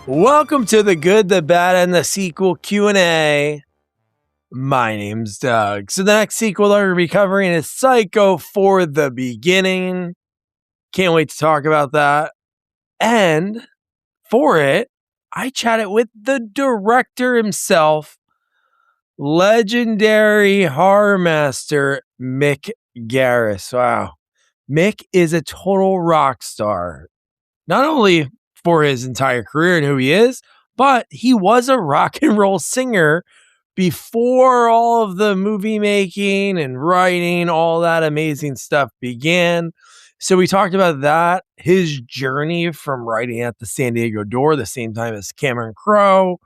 Welcome to the Good, the Bad, and the Sequel Q&A. My name's Doug. So the next sequel that we're going to be covering is Psycho for the Beginning. Can't wait to talk about that. And for it, I chatted with the director himself, legendary horror master Mick Garris. Wow. Mick is a total rock star. Not only for his entire career and who he is, but he was a rock and roll singer before all of the movie making and writing, all that amazing stuff began. So we talked about that, his journey from writing at the San Diego Door, the same time as Cameron Crowe,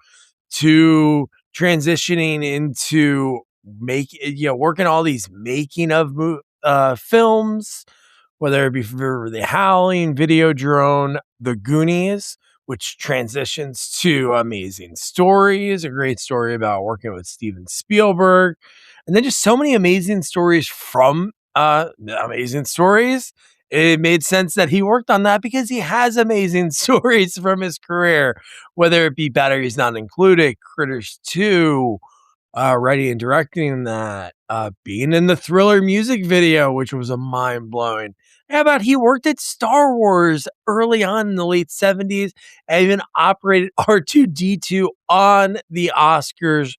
to transitioning into working all these making of films, whether it be for The Howling, Videodrome, The Goonies, which transitions to Amazing Stories, a great story about working with Steven Spielberg, and then just so many amazing stories from Amazing Stories. It made sense that he worked on that because he has amazing stories from his career, whether it be Batteries Not Included, Critters 2, writing and directing that, being in the Thriller music video, which was a mind-blowing. How about he worked at Star Wars early on in the late 70s and even operated R2-D2 on the Oscars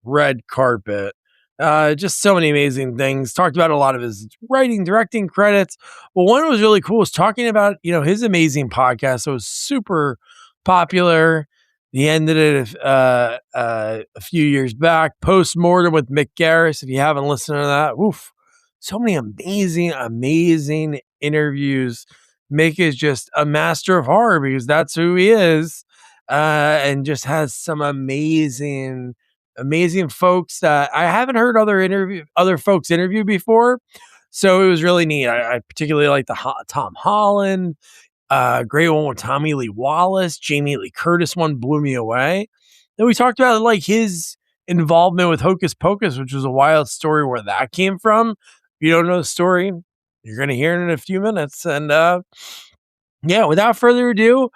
red carpet. Just so many amazing things. Talked about a lot of his writing, directing credits. But one that was really cool was talking about, his amazing podcast. It was super popular. He ended it a few years back. Postmortem with Mick Garris. If you haven't listened to that, so many amazing interviews. Mick is just a master of horror because that's who he is, and just has some amazing folks that I haven't heard other folks interview before. So it was really neat. I particularly like the Tom Holland. Great one with Tommy Lee Wallace. Jamie Lee Curtis one blew me away. Then we talked about like his involvement with Hocus Pocus, which was a wild story where that came from. If you don't know the story, you're going to hear it in a few minutes. And without further ado,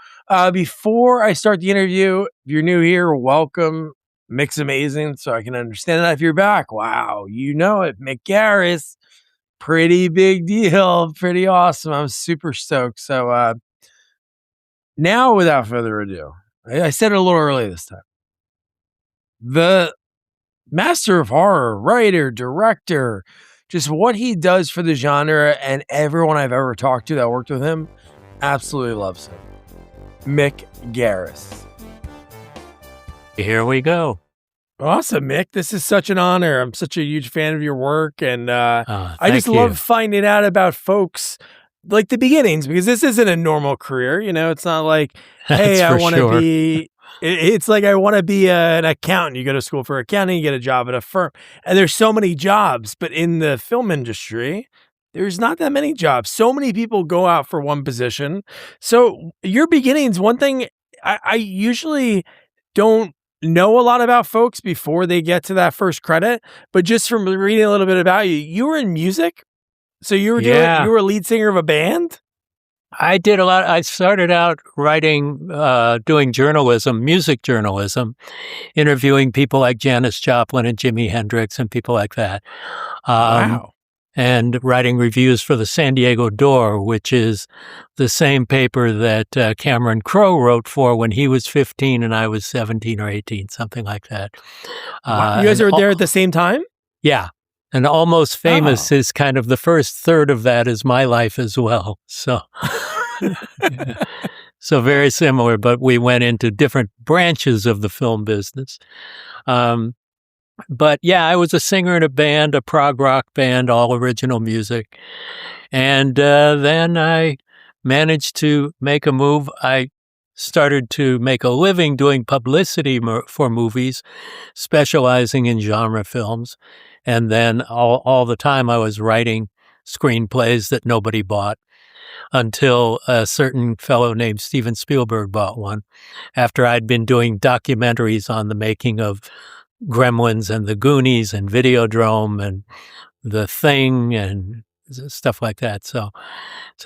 before I start the interview, if you're new here, welcome. Mick's amazing, so I can understand that if you're back. Wow, you know it. Mick Garris, pretty big deal, pretty awesome. I'm super stoked. So now, without further ado, I said it a little early this time. The master of horror, writer, director, just what he does for the genre, and everyone I've ever talked to that worked with him absolutely loves him. Mick Garris. Here we go. Awesome, Mick. This is such an honor. I'm such a huge fan of your work, and I just you. love finding out about folks like the beginnings, because this isn't a normal career. It's not like, hey, I want to be. It's like I want to be an accountant. You go to school for accounting, you get a job at a firm, and there's so many jobs. But in the film industry, there's not that many jobs. So many people go out for one position. So your beginnings, one thing I usually don't know a lot about folks before they get to that first credit, but just from reading a little bit about you, you were in music. So you were you were a lead singer of a band? I did a lot. I started out writing, doing journalism, music journalism, interviewing people like Janis Joplin and Jimi Hendrix and people like that. Wow. And writing reviews for the San Diego Door, which is the same paper that Cameron Crowe wrote for when he was 15 and I was 17 or 18, something like that. Wow. You guys were there at the same time? Yeah. And Almost Famous is kind of the first third of that is my life as well. So, so very similar, but we went into different branches of the film business. But yeah, I was a singer in a band, a prog rock band, all original music. And then I managed to make a move. I started to make a living doing publicity for movies, specializing in genre films. And then all the time I was writing screenplays that nobody bought until a certain fellow named Steven Spielberg bought one after I'd been doing documentaries on the making of Gremlins and The Goonies and Videodrome and The Thing and stuff like that. So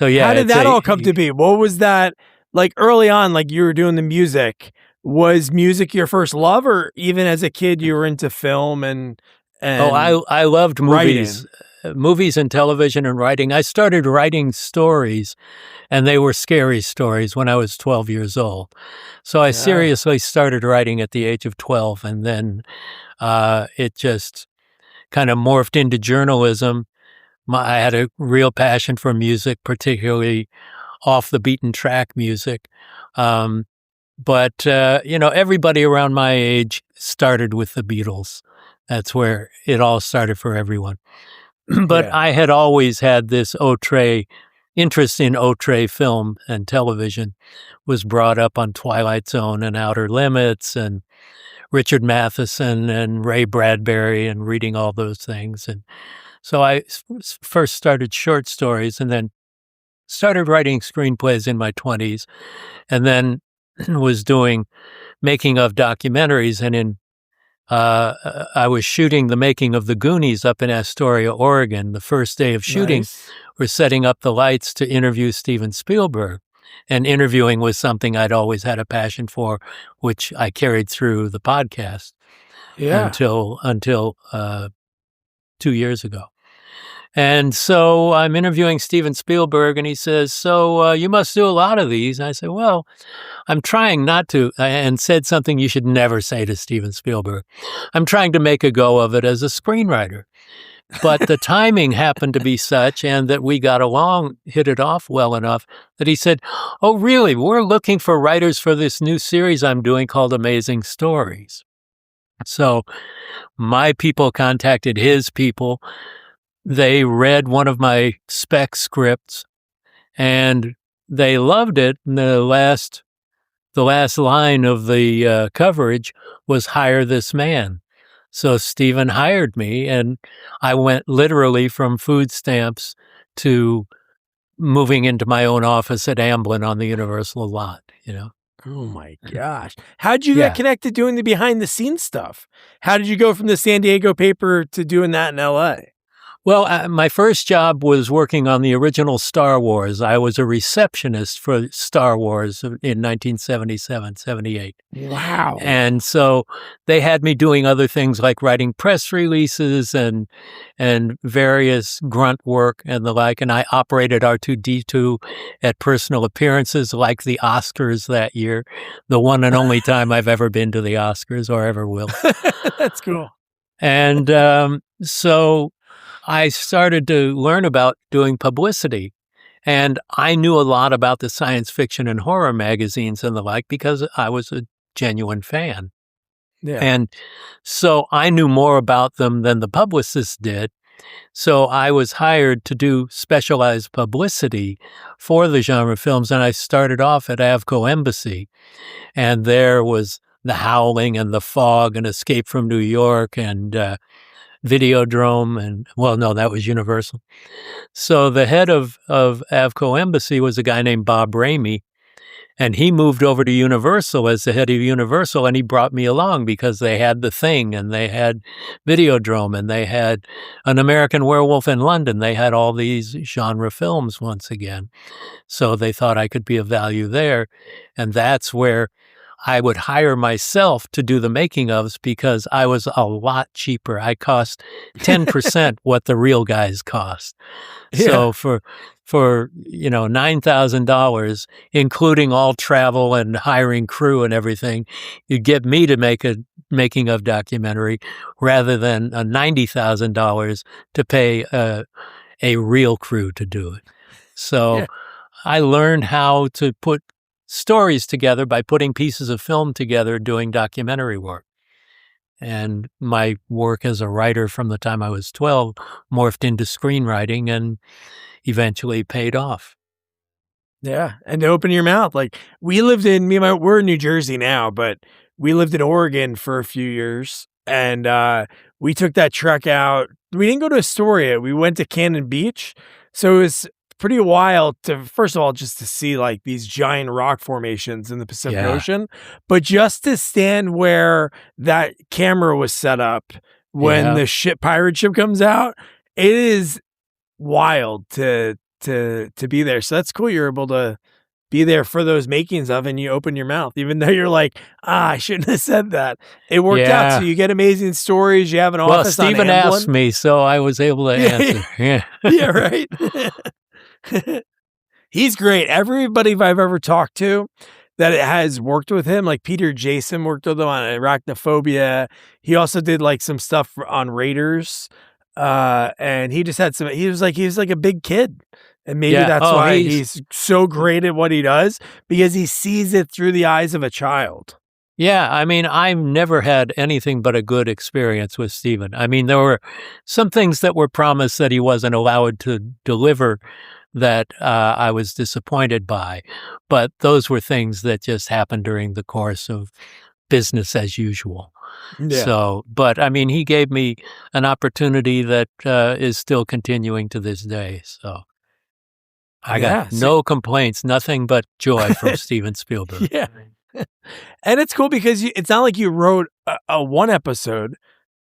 yeah. How did that all come to be? What was that like early on? Like you were doing the music. Was music your first love, or even as a kid you were into film and Oh, I loved movies, writing? movies and television and writing. I started writing stories, and they were scary stories when I was 12 years old. So I Yeah. seriously started writing at the age of 12, and then it just kind of morphed into journalism. I had a real passion for music, particularly off the beaten track music. Um, but, everybody around my age started with the Beatles. That's where it all started for everyone. But Yeah. I had always had this interest in outre film and television, was brought up on Twilight Zone and Outer Limits and Richard Matheson and Ray Bradbury and reading all those things. And so I first started short stories and then started writing screenplays in my 20s, and then was doing making of documentaries. And I was shooting the making of The Goonies up in Astoria, Oregon. The first day of shooting, Nice. we're setting up the lights to interview Steven Spielberg. And interviewing was something I'd always had a passion for, which I carried through the podcast Yeah. until 2 years ago. And so I'm interviewing Steven Spielberg, and he says, "So you must do a lot of these." I said, "Well, I'm trying not to," and said something you should never say to Steven Spielberg. "I'm trying to make a go of it as a screenwriter." But the timing happened to be such, and that we got along, hit it off well enough, that he said, "Oh, really? We're looking for writers for this new series I'm doing called Amazing Stories." So my people contacted his people. They read one of my spec scripts, and they loved it. And the last line of the coverage was "hire this man." So Stephen hired me, and I went literally from food stamps to moving into my own office at Amblin on the Universal lot. Oh my gosh. How'd you get Yeah. connected doing the behind the scenes stuff? How did you go from the San Diego paper to doing that in LA? Well, my first job was working on the original Star Wars. I was a receptionist for Star Wars in 1977, 78. Wow. And so they had me doing other things like writing press releases and various grunt work and the like. And I operated R2-D2 at personal appearances like the Oscars that year, the one and only time I've ever been to the Oscars or ever will. That's cool. And so I started to learn about doing publicity. And I knew a lot about the science fiction and horror magazines and the like because I was a genuine fan. Yeah. And so I knew more about them than the publicists did. So I was hired to do specialized publicity for the genre films. And I started off at Avco Embassy. And there was The Howling and The Fog and Escape from New York and Videodrome. And, well, no, that was Universal. So the head of Avco Embassy was a guy named Bob Ramey. And he moved over to Universal as the head of Universal, and he brought me along because they had The Thing, and they had Videodrome, and they had An American Werewolf in London. They had all these genre films once again. So they thought I could be of value there. And that's where I would hire myself to do the making ofs because I was a lot cheaper. I cost 10% what the real guys cost. So for $9,000, including all travel and hiring crew and everything, you'd get me to make a making of documentary rather than $90,000 to pay a real crew to do it. So I learned how to put stories together by putting pieces of film together doing documentary work. And my work as a writer from the time I was 12 morphed into screenwriting and eventually paid off. Yeah. And to open your mouth. Like we're in New Jersey now, but we lived in Oregon for a few years. And we took that trek out. We didn't go to Astoria. We went to Cannon Beach. So it was pretty wild to, first of all, just to see like these giant rock formations in the Pacific Ocean, but just to stand where that camera was set up when the pirate ship comes out, it is wild to be there. So that's cool. You're able to be there for those makings of, and you open your mouth, even though you're like, I shouldn't have said that. It worked out. So you get amazing stories. You have an office on Amblin. Steven asked me, so I was able to answer. Yeah, yeah, right. He's great. Everybody I've ever talked to that has worked with him, like Peter Jason worked with him on Arachnophobia. He also did like some stuff on Raiders. And he just had he was like a big kid. And maybe that's why he's so great at what he does, because he sees it through the eyes of a child. Yeah, I mean, I've never had anything but a good experience with Steven. I mean, there were some things that were promised that he wasn't allowed to deliver that I was disappointed by, but those were things that just happened during the course of business as usual. Yeah. So, but I mean, he gave me an opportunity that is still continuing to this day. So I got no complaints, nothing but joy from Steven Spielberg. Yeah. And it's cool because it's not like you wrote a one episode.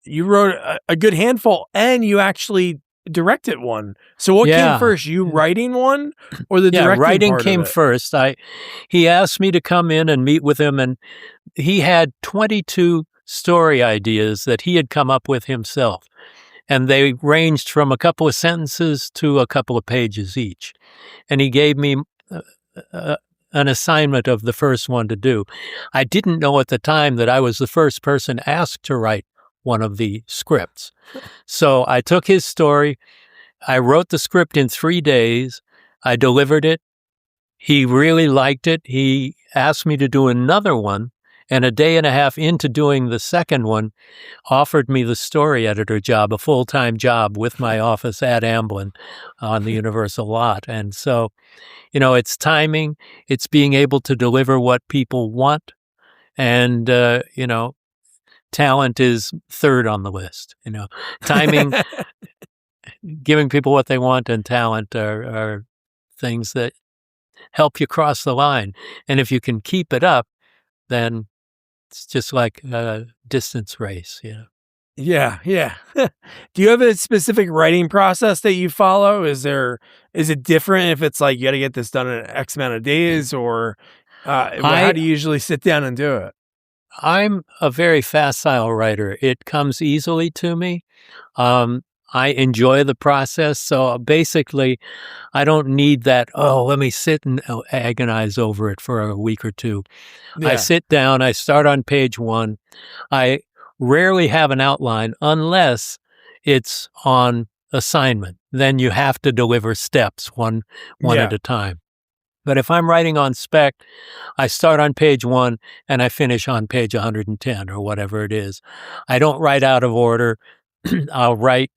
You wrote a good handful, and you actually directed one. So what came first, you writing one or the directing writing part came of it? first. He asked me to come in and meet with him, and he had 22 story ideas that he had come up with himself. And they ranged from a couple of sentences to a couple of pages each. And he gave me an assignment of the first one to do. I didn't know at the time that I was the first person asked to write one of the scripts. So I took his story. I wrote the script in 3 days. I delivered it. He really liked it. He asked me to do another one. And a day and a half into doing the second one, offered me the story editor job, a full-time job with my office at Amblin on the Universal lot. And so, it's timing, it's being able to deliver what people want. And, talent is third on the list, timing, giving people what they want, and talent are things that help you cross the line. And if you can keep it up, then it's just like a distance race, Yeah. Do you have a specific writing process that you follow? Is it different if it's like you got to get this done in X amount of days, or how do you usually sit down and do it? I'm a very facile writer. It comes easily to me. I enjoy the process. So basically, I don't need that, let me sit and agonize over it for a week or two. Yeah. I sit down, I start on page 1. I rarely have an outline unless it's on assignment. Then you have to deliver steps one at a time. But if I'm writing on spec, I start on page 1 and I finish on page 110 or whatever it is. I don't write out of order. I'll write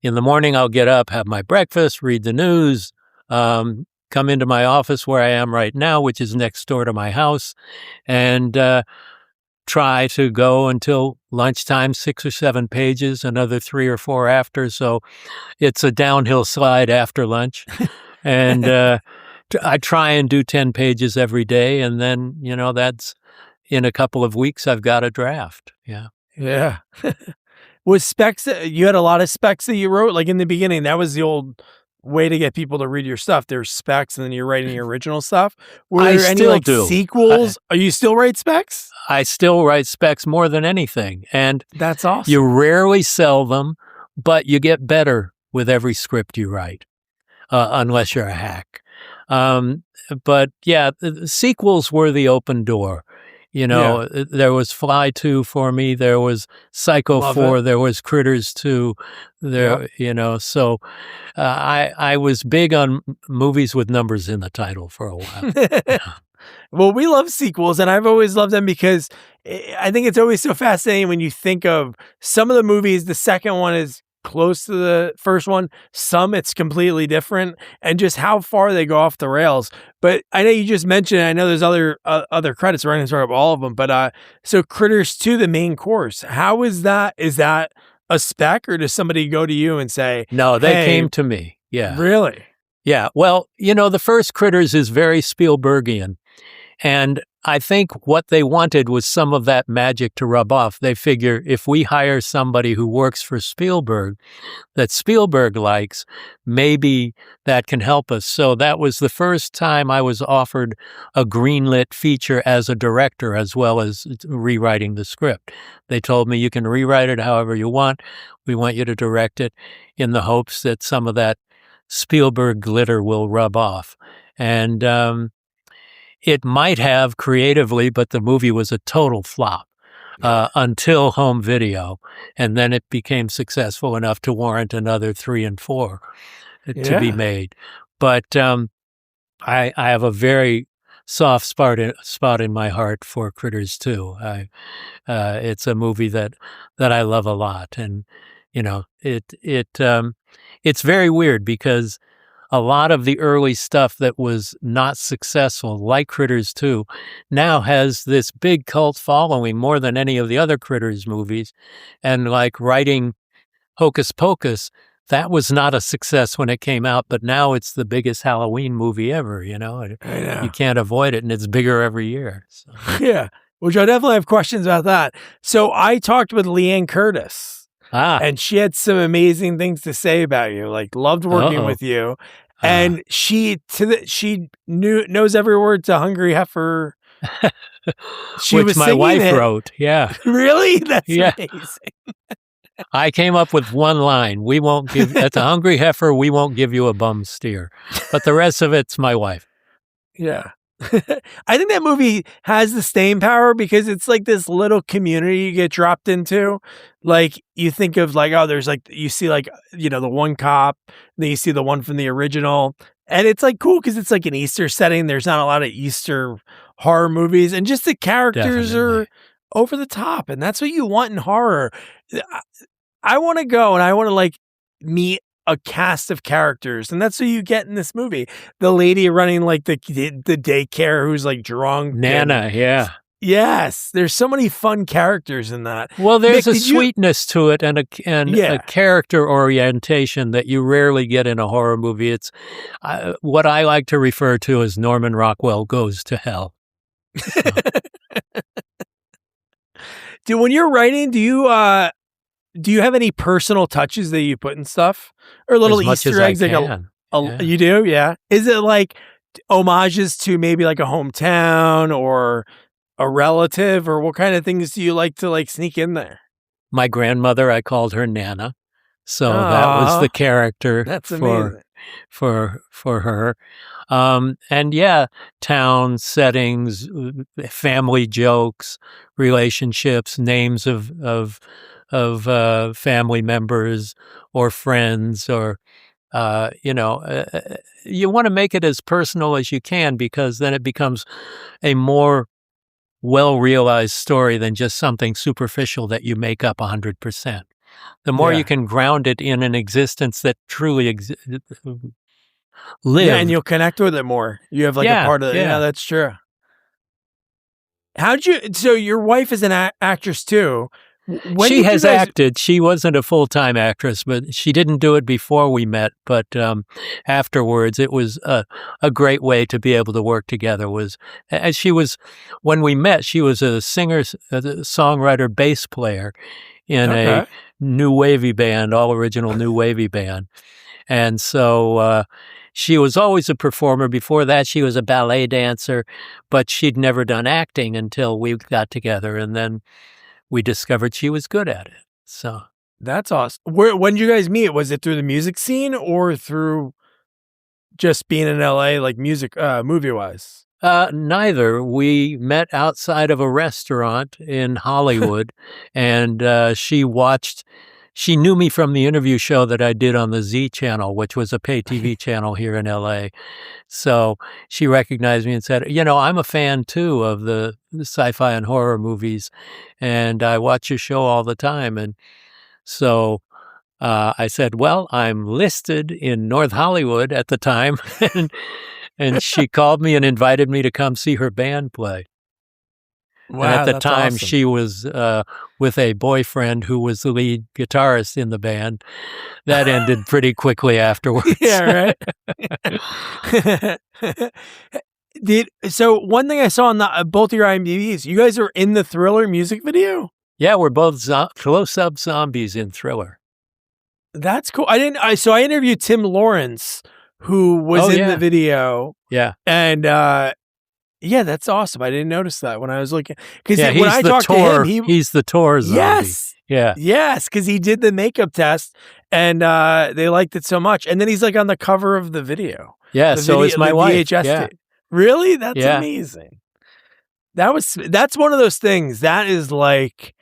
in the morning. I'll get up, have my breakfast, read the news, come into my office where I am right now, which is next door to my house, and try to go until lunchtime, 6 or 7 pages, another 3 or 4 after. So it's a downhill slide after lunch. And I try and do 10 pages every day. And then, that's in a couple of weeks, I've got a draft. Yeah. Yeah. Was specs, you had a lot of specs that you wrote? Like in the beginning, that was the old way to get people to read your stuff. There's specs, and then you're writing your original stuff. Were there any sequels? Are you still write specs? I still write specs more than anything. And that's awesome. You rarely sell them, but you get better with every script you write, unless you're a hack. But yeah, the sequels were the open door. There was Fly 2 for me. There was Psycho 4. There was Critters 2. So I was big on movies with numbers in the title for a while. Well, we love sequels, and I've always loved them because I think it's always so fascinating when you think of some of the movies. The second one is close to the first one. Some it's completely different, and just how far they go off the rails. But I know you just mentioned, I know there's other credits. We're not going to talk about all of them, but so Critters 2, the main course. How is that? Is that a spec, or does somebody go to you and say, no, they came to me. Yeah. Really? Yeah. Well, the first Critters is very Spielbergian, and I think what they wanted was some of that magic to rub off. They figure if we hire somebody who works for Spielberg that Spielberg likes, maybe that can help us. So that was the first time I was offered a greenlit feature as a director, as well as rewriting the script. They told me, you can rewrite it however you want. We want you to direct it, in the hopes that some of that Spielberg glitter will rub off. And it might have creatively, but the movie was a total flop. Until home video, and then it became successful enough to warrant another 3 and 4 to be made. But I have a very soft spot in my heart for Critters 2. It's a movie that I love a lot, and it's very weird because a lot of the early stuff that was not successful, like Critters 2, now has this big cult following more than any of the other Critters movies. And like writing Hocus Pocus, that was not a success when it came out, but now it's the biggest Halloween movie ever, I know. You can't avoid it, and it's bigger every year. So. Yeah, which I definitely have questions about that. So I talked with Leanne Curtis. And she had some amazing things to say about you, like loved working with you. And she knows every word to Hungry Heifer. Which my wife wrote. Yeah. Really? That's amazing. I came up with one line. We won't give, at the Hungry Heifer, we won't give you a bum steer. But the rest of it's my wife. Yeah. I think that movie has the staying power because it's like this little community you get dropped into. Like you think of like, oh, there's like, you see like, the one cop, then you see the one from the original. And it's like cool because it's like an Easter setting. There's not a lot of Easter horror movies, and just the characters are over the top. And that's what you want in horror. I want to go and I want to like meet a cast of characters, and that's what you get in this movie. The lady running like the daycare who's like drunk. Nana, yeah. Yes, there's so many fun characters in that. Well, there's a sweetness to it and a character orientation that you rarely get in a horror movie. It's what I like to refer to as Norman Rockwell goes to hell. So. Dude, when you're writing, do you have any personal touches that you put in stuff, or little Easter eggs? You do, yeah. Is it like homages to maybe like a hometown or a relative, or what kind of things do you like to like sneak in there? My grandmother, I called her Nana, so that was the character. That's amazing. for her. And yeah, town settings, family jokes, relationships, names of family members or friends, or you want to make it as personal as you can, because then it becomes a more well-realized story than just something superficial that you make up 100%. The more you can ground it in an existence that truly lives. Yeah, and you'll connect with it more. You have like a part of it. Yeah, that's true. So your wife is an actress too. She has acted. She wasn't a full-time actress, but she didn't do it before we met. But afterwards, it was a great way to be able to work together. When we met, she was a singer, songwriter, bass player in a new wavy band, all original new wavy band. And so she was always a performer. Before that, she was a ballet dancer, but she'd never done acting until we got together. And then we discovered she was good at it. So that's awesome. When did you guys meet? Was it through the music scene or through just being in LA, like music, movie wise? Neither. We met outside of a restaurant in Hollywood, and she knew me from the interview show that I did on the Z channel, which was a pay TV channel here in LA. So she recognized me and said, I'm a fan too of the sci-fi and horror movies, and I watch your show all the time. And so I said, well, I'm listed in North Hollywood at the time. And she called me and invited me to come see her band play. Wow, and at the time, awesome. She was with a boyfriend who was the lead guitarist in the band. That ended pretty quickly afterwards. Yeah, right. So one thing I saw on both your IMDb's, you guys are in the Thriller music video? Yeah, we're both close-up zombies in Thriller. That's cool. So I interviewed Tim Lawrence, who was in the video. Yeah. And yeah, that's awesome. I didn't notice that when I was looking. Because when I talked to him, he's the Tor zombie. Yes. Yeah. Yes, because he did the makeup test and they liked it so much. And then he's like on the cover of the video. Yeah, so is my wife. VHS yeah. tape. Really? That's amazing. That's one of those things that is like,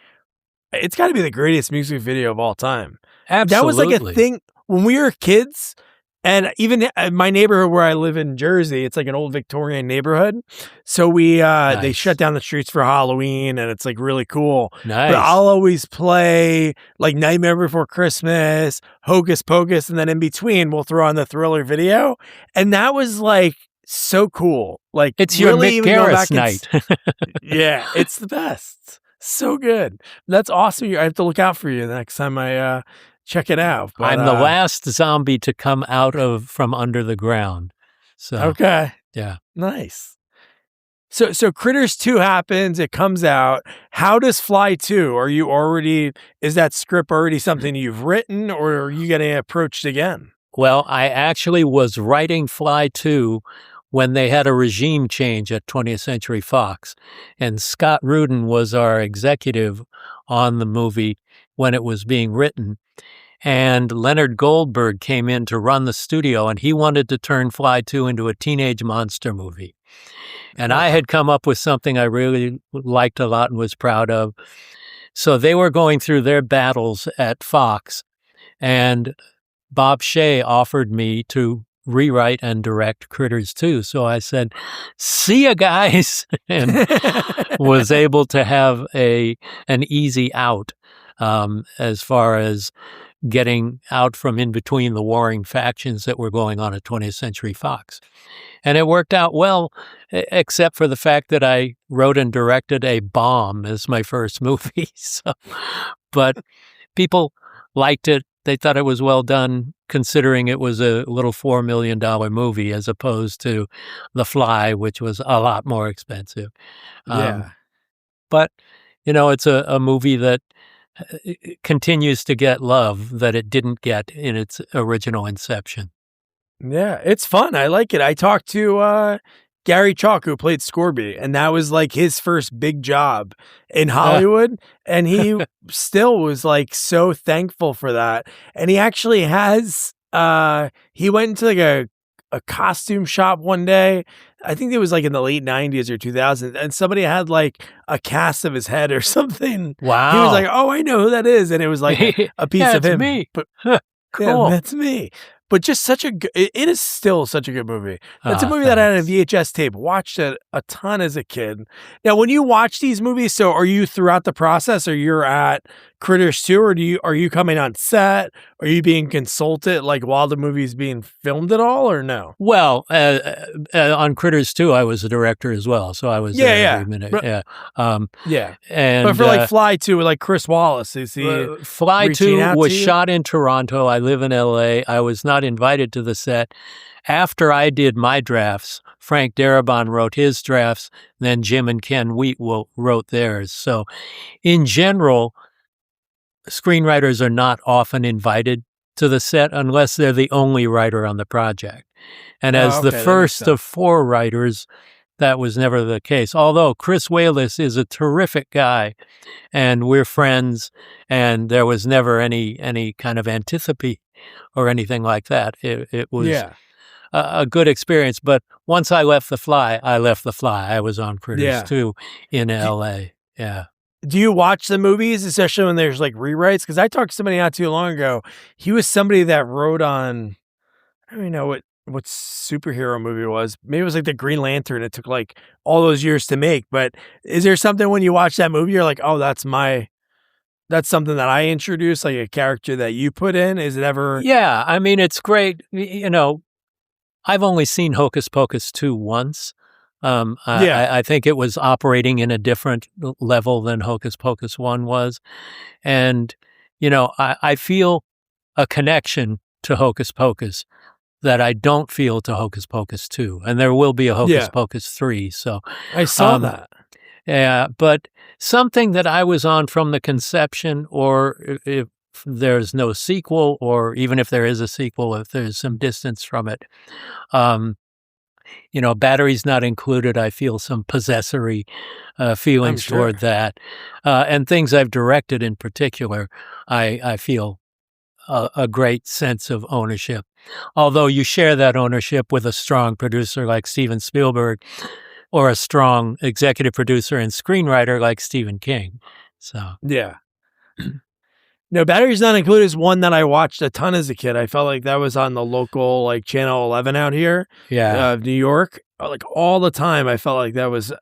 it's got to be the greatest music video of all time. Absolutely. That was like a thing when we were kids. And even my neighborhood where I live in Jersey, it's like an old Victorian neighborhood. So they shut down the streets for Halloween, and it's like really cool. Nice. But I'll always play like Nightmare Before Christmas, Hocus Pocus, and then in between we'll throw on the Thriller video. And that was like so cool. Like it's your Mick Garris night. Yeah, it's the best. So good. That's awesome. I have to look out for you the next time I check it out. But, I'm the last zombie to come out from under the ground. So okay. Yeah. Nice. So Critters 2 happens, it comes out. How does Fly 2? Is that script already something you've written, or are you getting approached again? Well, I actually was writing Fly 2 when they had a regime change at 20th Century Fox. And Scott Rudin was our executive on the movie when it was being written. And Leonard Goldberg came in to run the studio, and he wanted to turn Fly 2 into a teenage monster movie. And I had come up with something I really liked a lot and was proud of. So they were going through their battles at Fox, and Bob Shea offered me to rewrite and direct Critters 2. So I said, see ya, guys, and was able to have an easy out as far as getting out from in between the warring factions that were going on at 20th Century Fox. And it worked out well, except for the fact that I wrote and directed a bomb as my first movie. But people liked it. They thought it was well done, considering it was a little $4 million movie as opposed to The Fly, which was a lot more expensive. But, it's a movie that continues to get love that it didn't get in its original inception. Yeah, it's fun. I like it. I talked to Gary Chalk, who played Scorby, and that was like his first big job in Hollywood. And he still was like so thankful for that. And he actually has, he went into like a costume shop one day. I think it was like in the late 90s or 2000s. And somebody had like a cast of his head or something. Wow. He was like, oh, I know who that is. And it was like a piece of him. Me. But, cool. Yeah, that's me. But just it is still such a good movie. That's a movie that I had a VHS tape, watched it a ton as a kid. Now, when you watch these movies, so are you throughout the process, or you're at Critters 2, or are you coming on set? Are you being consulted like while the movie's being filmed at all, or no? Well, on Critters 2, I was the director as well, so I was there every minute. And but for like Fly 2 with like Chris Wallace, is he Fly 2 was shot in Toronto. I live in LA. I was not invited to the set. After I did my drafts, Frank Darabont wrote his drafts, then Jim and Ken Wheat wrote theirs. So in general, screenwriters are not often invited to the set unless they're the only writer on the project. And as the first of 4 writers, that was never the case. Although Chris Wallace is a terrific guy, and we're friends, and there was never any kind of antipathy or anything like that. It was a good experience. But once I left The Fly, I was on Critters 2 in L.A. Yeah. Do you watch the movies, especially when there's like rewrites? Because I talked to somebody not too long ago. He was somebody that wrote on, I don't even know what superhero movie it was. Maybe it was like the Green Lantern. It took like all those years to make. But is there something when you watch that movie, you're like, oh, that's something that I introduced, like a character that you put in? Is it ever? Yeah, I mean, it's great. I've only seen Hocus Pocus 2 once. I think it was operating in a different level than Hocus Pocus 1 was. And, I feel a connection to Hocus Pocus. that I don't feel to Hocus Pocus 2. And there will be a Hocus Pocus 3. So I saw that. Yeah, but something that I was on from the conception, or if there's no sequel, or even if there is a sequel, if there's some distance from it, batteries not included, I feel some possessory feelings toward that. And things I've directed in particular, I feel a great sense of ownership. Although you share that ownership with a strong producer like Steven Spielberg, or a strong executive producer and screenwriter like Stephen King. So Yeah. No, Batteries Not Included is one that I watched a ton as a kid. I felt like that was on the local, like, Channel 11 out here, of New York. Like, all the time, I felt like that was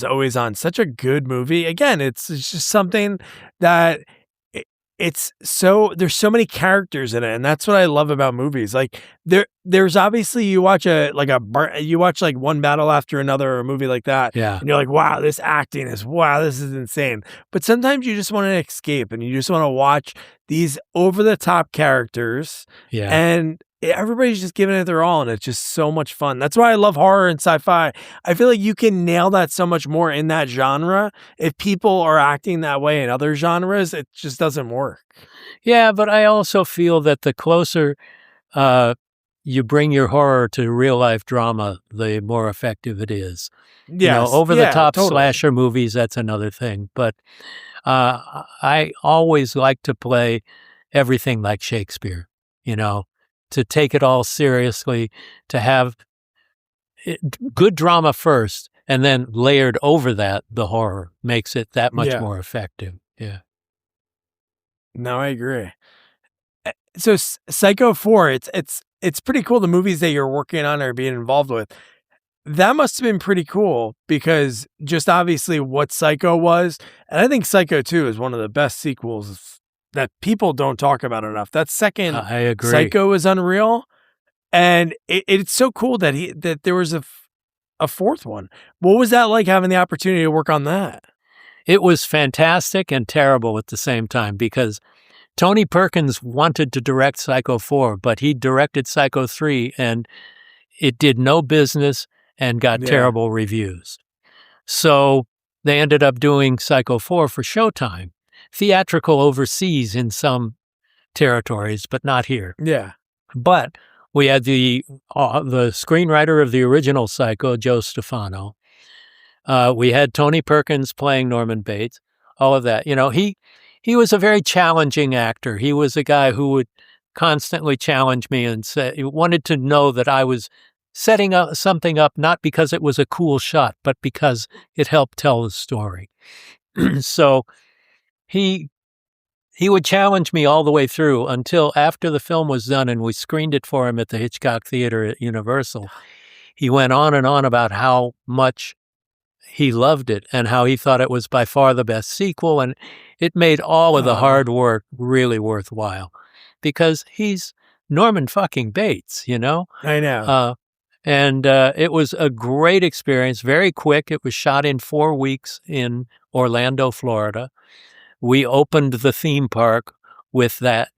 always on. Such a good movie. Again, it's just something that there's so many characters in it, and that's what I love about movies. Like, there's obviously you watch like One Battle After Another, or a movie like that, and you're like, wow, this acting is this is insane. But sometimes you just want to escape, and you just want to watch these over the top characters, and everybody's just giving it their all, and it's just so much fun. That's why I love horror and sci-fi. I feel like you can nail that so much more in that genre. If people are acting that way in other genres, it just doesn't work. Yeah, but I also feel that the closer you bring your horror to real life drama, the more effective it is. Yes. Over the top totally. slasher movies, that's another thing. But I always like to play everything like Shakespeare, to take it all seriously, to have good drama first, and then layered over that, the horror makes it that much more effective. Yeah. No, I agree. So Psycho 4, it's pretty cool. The movies that you're working on or being involved with, that must have been pretty cool, because just obviously what Psycho was, and I think Psycho 2 is one of the best sequels that people don't talk about enough. That second I agree. Psycho is unreal, and it's so cool that there was a fourth one. What was that like, having the opportunity to work on that? It was fantastic and terrible at the same time, because Tony Perkins wanted to direct Psycho 4, but he directed Psycho 3, and it did no business and got terrible reviews. So they ended up doing Psycho 4 for Showtime, theatrical overseas in some territories, but not here. Yeah. But we had the screenwriter of the original Psycho, Joe Stefano. We had Tony Perkins playing Norman Bates, all of that. He was a very challenging actor. He was a guy who would constantly challenge me and he wanted to know that I was setting up something up, not because it was a cool shot, but because it helped tell the story. So he would challenge me all the way through until after the film was done and we screened it for him at the Hitchcock Theater at Universal. He went on and on about how much he loved it and how he thought it was by far the best sequel, and it made all of the hard work really worthwhile, because he's Norman fucking Bates, I know. And it was a great experience, very quick. It was shot in 4 weeks in Orlando, Florida. We opened the theme park with that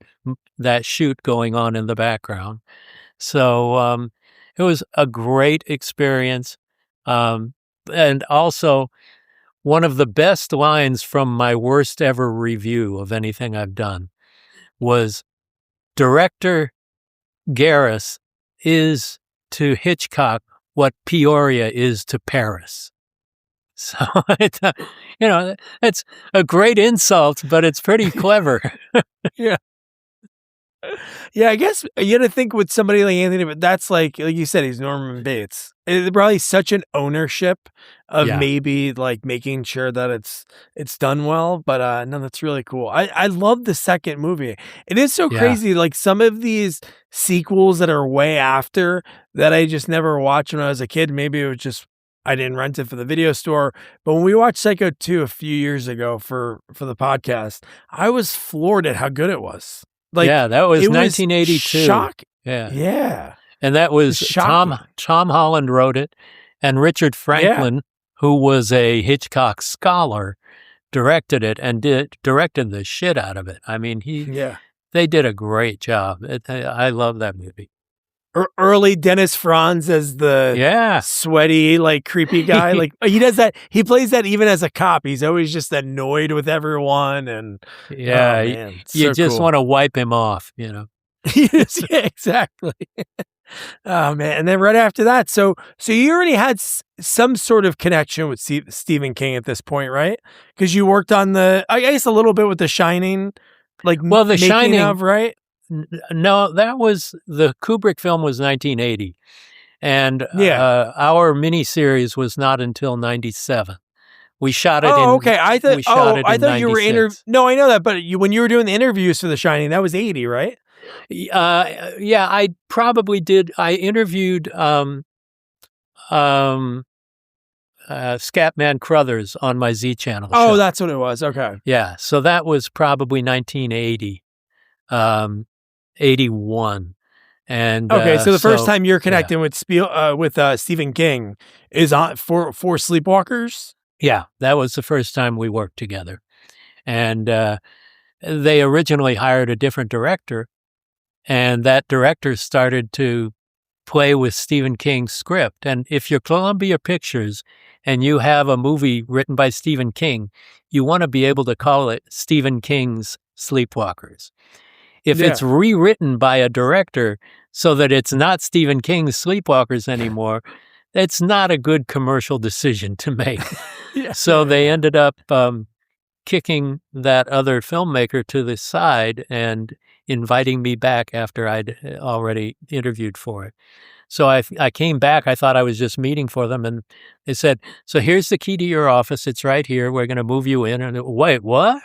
shoot going on in the background. So it was a great experience. And also, one of the best lines from my worst ever review of anything I've done was, director Garris is to Hitchcock what Peoria is to Paris. So, it's a great insult, but it's pretty clever. Yeah. Yeah, I guess you got to think with somebody like Anthony, but that's like you said, he's Norman Bates. It's probably such an ownership of maybe like making sure that it's done well. But no, that's really cool. I love the second movie. It is so crazy. Like some of these sequels that are way after that I just never watched when I was a kid. Maybe it was just I didn't rent it for the video store. But when we watched Psycho 2 a few years ago for the podcast, I was floored at how good it was. Like, that was 1982. Shock. Yeah. And that was Tom Holland wrote it, and Richard Franklin, who was a Hitchcock scholar, directed it and directed the shit out of it. I mean, they did a great job. I love that movie. early Dennis Franz as the sweaty, like creepy guy. Like he does that. He plays that even as a cop. He's always just annoyed with everyone. And oh, man, you just want to wipe him off, you know? Yes, yeah, exactly. Oh man. And then right after that, so you already had some sort of connection with Stephen King at this point, right? Because you worked on I guess a little bit with The Shining, like The Shining of, right? No, that was the Kubrick film was 1980, and our miniseries was not until 97. We shot it. Okay. I thought you were No, I know that, but when you were doing the interviews for The Shining, that was 80, right? Yeah, I probably did. I interviewed Scatman Crothers on my Z Channel show. Oh, that's what it was. Okay. Yeah, so that was probably 1980, 81. And okay, so the first time you're connecting with Stephen King is on for Sleepwalkers? Yeah, that was the first time we worked together. And they originally hired a different director, and that director started to play with Stephen King's script. And if you're Columbia Pictures and you have a movie written by Stephen King, you want to be able to call it Stephen King's Sleepwalkers. If it's rewritten by a director so that it's not Stephen King's Sleepwalkers anymore, it's not a good commercial decision to make. So they ended up kicking that other filmmaker to the side and inviting me back after I'd already interviewed for it. So I came back. I thought I was just meeting for them, and they said, "So here's the key to your office. It's right here. We're going to move you in." And wait, what?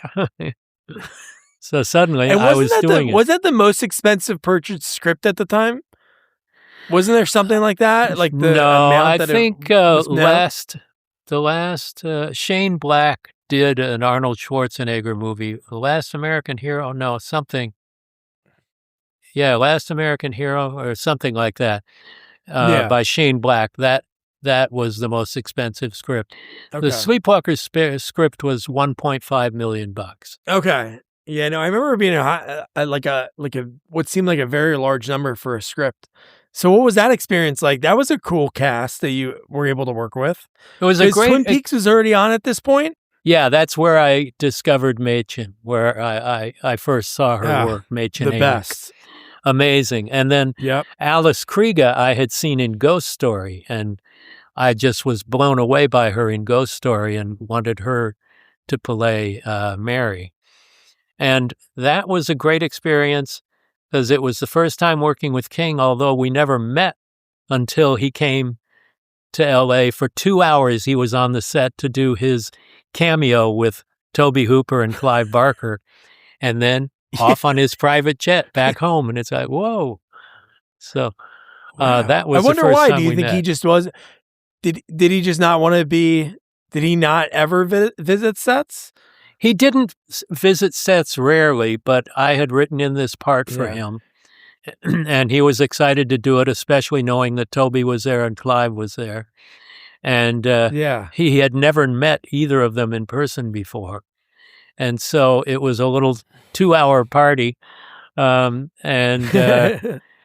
So suddenly I was doing it. Was that the most expensive purchased script at the time? Wasn't there something like that? Like the amount that think the last Shane Black did an Arnold Schwarzenegger movie, The Last American Hero. No, something. Yeah, Last American Hero or something like that by Shane Black. That was the most expensive script. Okay. The Sleepwalkers script was $1.5 million. Okay. Yeah, no, I remember it being like a what seemed like a very large number for a script. So what was that experience like? That was a cool cast that you were able to work with. It was a great. Twin Peaks was already on at this point. Yeah, that's where I discovered Mädchen, where I first saw her work. Mädchen, the best, amazing. And then Alice Krige, I had seen in Ghost Story, and I just was blown away by her in Ghost Story and wanted her to play Mary. And that was a great experience because it was the first time working with King, although we never met until he came to L.A. for 2 hours. He was on the set to do his cameo with Toby Hooper and Clive Barker, and then off on his private jet back home. And it's like, whoa. So that was I wonder the first why. time Do you think he just was? Did he just not want to be? Did he not ever visit sets? He didn't visit sets rarely, but I had written in this part for him, and he was excited to do it, especially knowing that Toby was there and Clive was there. And he had never met either of them in person before. And so it was a little 2-hour party, and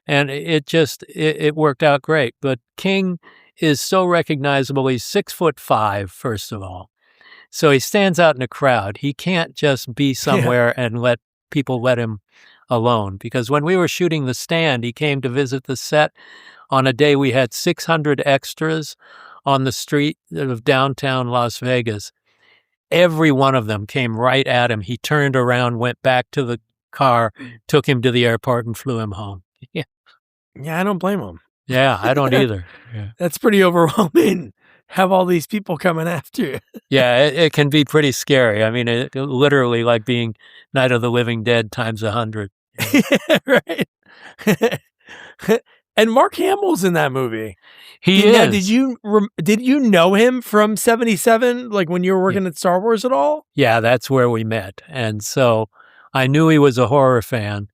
it worked out great. But King is so recognizable. He's 6'5", first of all. So he stands out in a crowd. He can't just be somewhere and let people let him alone. Because when we were shooting The Stand, he came to visit the set on a day we had 600 extras on the street of downtown Las Vegas. Every one of them came right at him. He turned around, went back to the car, took him to the airport, and flew him home. Yeah, I don't blame him. Yeah, I don't either. Yeah. That's pretty overwhelming. Have all these people coming after you. Yeah, it can be pretty scary. I mean, it literally like being Night of the Living Dead times 100. Right. And Mark Hamill's in that movie. He is. Did you know him from 77, like when you were working at Star Wars at all? Yeah, that's where we met. And so I knew he was a horror fan.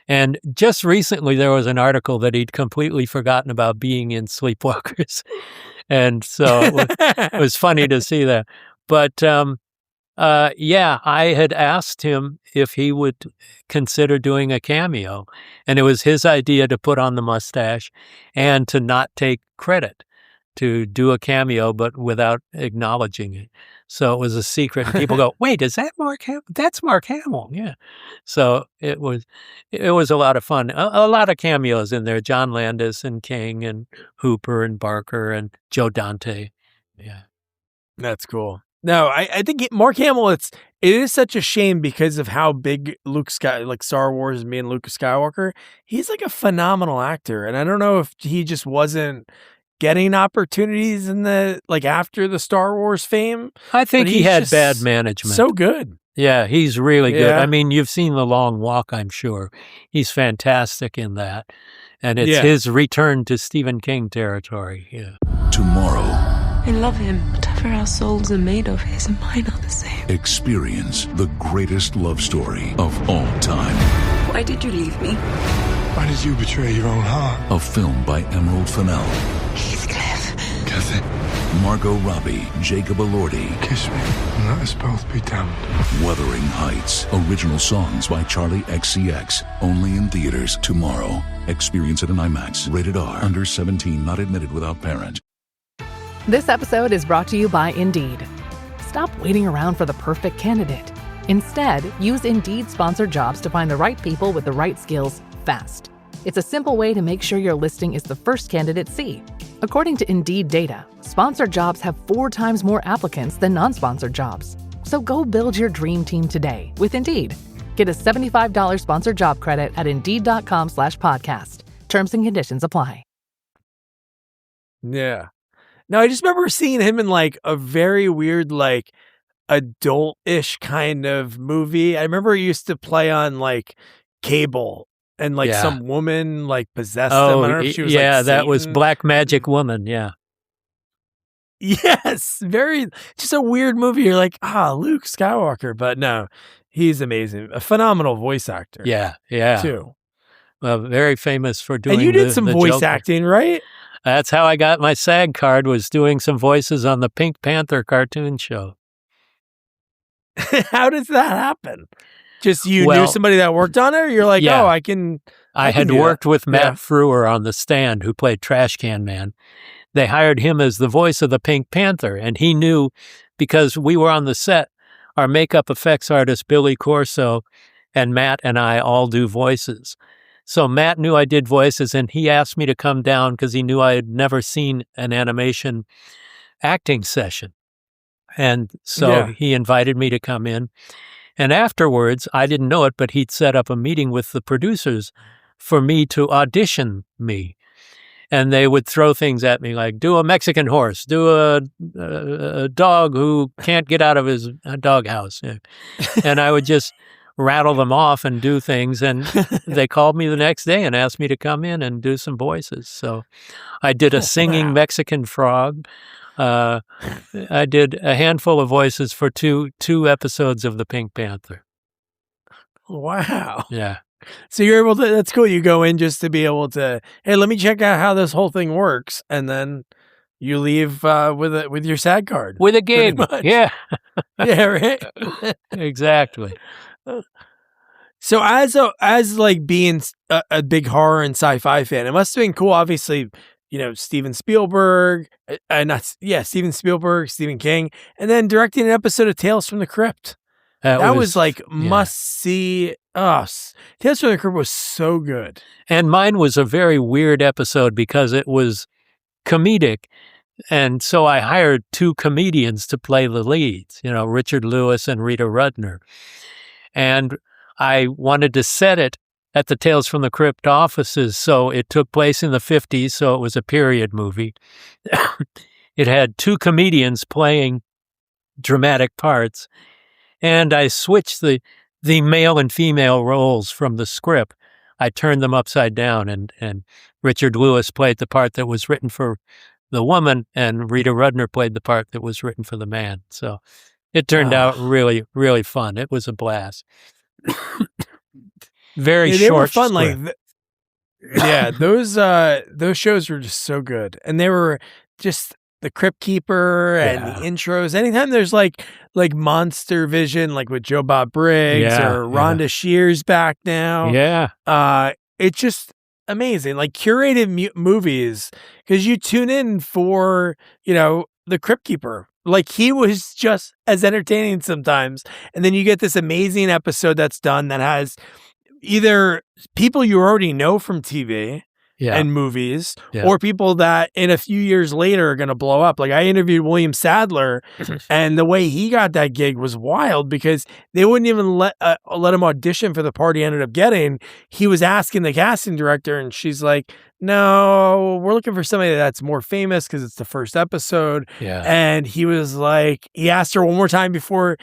And just recently there was an article that he'd completely forgotten about being in Sleepwalkers. And so it was funny to see that. But Yeah, I had asked him if he would consider doing a cameo, and it was his idea to put on the mustache and to not take credit, to do a cameo, but without acknowledging it. So it was a secret. And people go, "Wait, is that Mark Hamill? That's Mark Hamill." Yeah. So it was a lot of fun. A lot of cameos in there: John Landis and King and Hooper and Barker and Joe Dante. Yeah. That's cool. No, I think Mark Hamill, it is such a shame because of how big like Star Wars and being Luke Skywalker. He's like a phenomenal actor. And I don't know if he just wasn't getting opportunities in after the Star Wars fame. I think he had bad management. So good. Yeah, he's really good. Yeah. I mean, you've seen The Long Walk, I'm sure. He's fantastic in that. And it's his return to Stephen King territory. Yeah. Tomorrow, I love him. Whatever our souls are made of, his and mine are the same. experience the greatest love story of all time. Why did you leave me? Why did you betray your own heart? A film by Emerald Fennell, Heathcliff. Kathy, Margot Robbie, Jacob Elordi. kiss me and let us both be damned. Wuthering Heights. Original songs by Charlie XCX. Only in theaters tomorrow. Experience it in IMAX. Rated R. Under 17. Not admitted without parent. This episode is brought to you by Indeed. Stop waiting around for the perfect candidate. Instead, use Indeed sponsored jobs to find the right people with the right skills fast. It's a simple way to make sure your listing is the first candidates see. According to Indeed data, sponsored jobs have 4 times more applicants than non-sponsored jobs. So go build your dream team today with Indeed. Get a $75 sponsored job credit at Indeed.com/podcast. Terms and conditions apply. Yeah. No, I just remember seeing him in like a very weird, like adult-ish kind of movie. I remember he used to play on like cable and like some woman like possessed him. I don't know if she was that was Satan. Black Magic Woman. Yeah. Yes, just a weird movie. You're like, Luke Skywalker, but no, he's amazing. A phenomenal voice actor. Yeah. Too. Very famous for doing. And you did some the voice Joker. acting, right? That's how I got my SAG card, was doing some voices on the Pink Panther cartoon show. How does that happen? Just you Well, knew somebody that worked on it? Or you're like, yeah. I can. I can had do worked that. with Matt Yeah. Frewer on The Stand, who played Trash Can Man. They hired him as the voice of the Pink Panther, and he knew, because we were on the set, our makeup effects artist, Billy Corso, and Matt and I all do voices. So Matt knew I did voices, and he asked me to come down because he knew I had never seen an animation acting session. And so he invited me to come in. And afterwards, I didn't know it, but he'd set up a meeting with the producers for me to audition me. And they would throw things at me like, do a Mexican horse, do a dog who can't get out of his doghouse. Yeah. And I would just rattle them off and do things. And they called me the next day and asked me to come in and do some voices. So I did a singing Mexican frog. I did a handful of voices for two episodes of the Pink Panther. Wow. Yeah. So you're able to, that's cool. You go in just to be able to, hey, let me check out how this whole thing works. And then you leave with your SAG card. With a gig. Yeah. Yeah, right? Exactly. So as like being a big horror and sci-fi fan, it must have been cool. Obviously, Steven Spielberg, Steven Spielberg, Stephen King, and then directing an episode of Tales from the Crypt. That was like must see. Tales from the Crypt was so good. And mine was a very weird episode because it was comedic. And so I hired 2 comedians to play the leads, Richard Lewis and Rita Rudner. And I wanted to set it at the Tales from the Crypt offices. So it took place in the 50s. So it was a period movie. It had 2 comedians playing dramatic parts. And I switched the male and female roles from the script. I turned them upside down, and Richard Lewis played the part that was written for the woman, and Rita Rudner played the part that was written for the man. So it turned out really, really fun. It was a blast. Very they short. Were fun. Script. Those shows were just so good, and they were just the Crypt Keeper and the intros. Anytime there's like Monster Vision, like with Joe Bob Briggs or Rhonda Shear's back now. Yeah. It's just amazing. Like curated movies, because you tune in for, the Crypt Keeper. Like he was just as entertaining sometimes. And then you get this amazing episode that's done that has either people you already know from TV and movies, or people that in a few years later are going to blow up. Like I interviewed William Sadler, and the way he got that gig was wild because they wouldn't even let him audition for the part he ended up getting. He was asking the casting director, and she's like, "No, we're looking for somebody that's more famous because it's the first episode." Yeah. And he was like, he asked her one more time before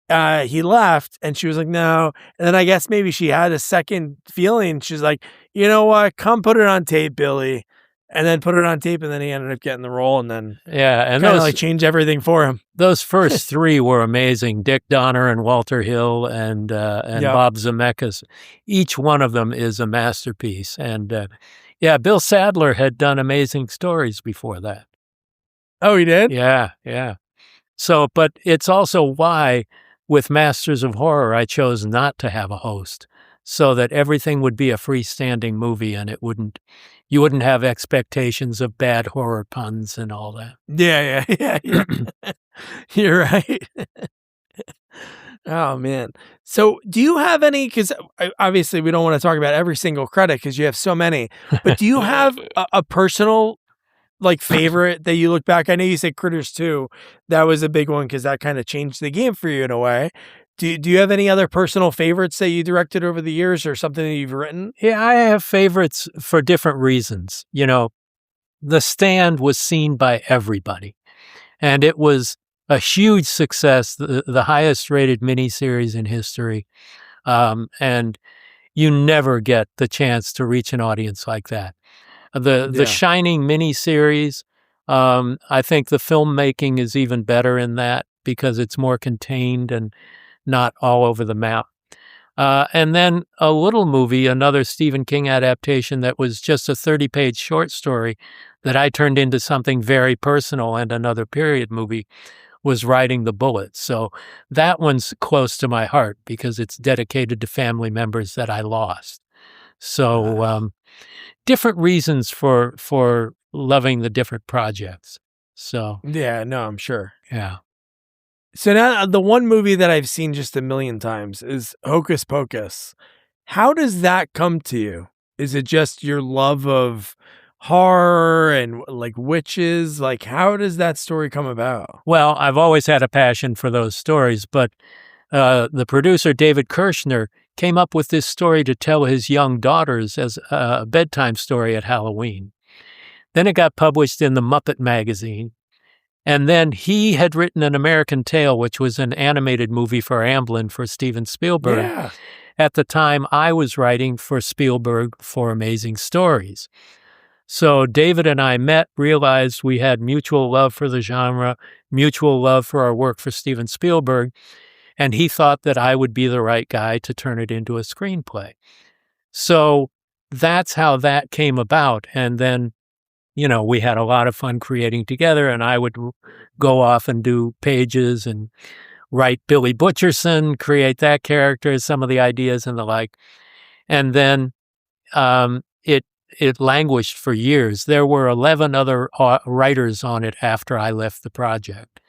he left, and she was like, "No." And then I guess maybe she had a second feeling. She's like, "You know what? Come put it on tape, Billy." And then put it on tape, and then he ended up getting the role, and then and kind of like changed everything for him. Those first three were amazing. Dick Donner and Walter Hill and Bob Zemeckis. Each one of them is a masterpiece. And Bill Sadler had done amazing stories before that. Oh, he did? Yeah. So, but it's also why with Masters of Horror, I chose not to have a host, so that everything would be a freestanding movie and you wouldn't have expectations of bad horror puns and all that. Yeah. You're right. Oh, man. So do you have any, because obviously we don't want to talk about every single credit because you have so many, but do you have a personal favorite that you look back? I know you said Critters 2. That was a big one because that kind of changed the game for you in a way. Do you have any other personal favorites that you directed over the years or something that you've written? Yeah, I have favorites for different reasons. The Stand was seen by everybody, and it was a huge success, the highest rated miniseries in history. And you never get the chance to reach an audience like that. The Shining miniseries, I think the filmmaking is even better in that because it's more contained and not all over the map. And then a little movie, another Stephen King adaptation that was just a 30-page short story that I turned into something very personal, and another period movie was Riding the Bullet. So that one's close to my heart because it's dedicated to family members that I lost. So different reasons for loving the different projects. So yeah, no, I'm sure. Yeah. So now the one movie that I've seen just a million times is Hocus Pocus. How does that come to you? Is it just your love of horror and like witches? Like, how does that story come about? Well, I've always had a passion for those stories, but the producer, David Kirshner, came up with this story to tell his young daughters as a bedtime story at Halloween. Then it got published in the Muppet magazine. And then he had written An American Tail, which was an animated movie for Amblin for Steven Spielberg. Yeah. At the time, I was writing for Spielberg for Amazing Stories. So David and I met, realized we had mutual love for the genre, mutual love for our work for Steven Spielberg, and he thought that I would be the right guy to turn it into a screenplay. So that's how that came about. And then we had a lot of fun creating together, and I would go off and do pages and write Billy Butcherson, create that character, some of the ideas and the like. And then it languished for years. There were 11 other writers on it after I left the project.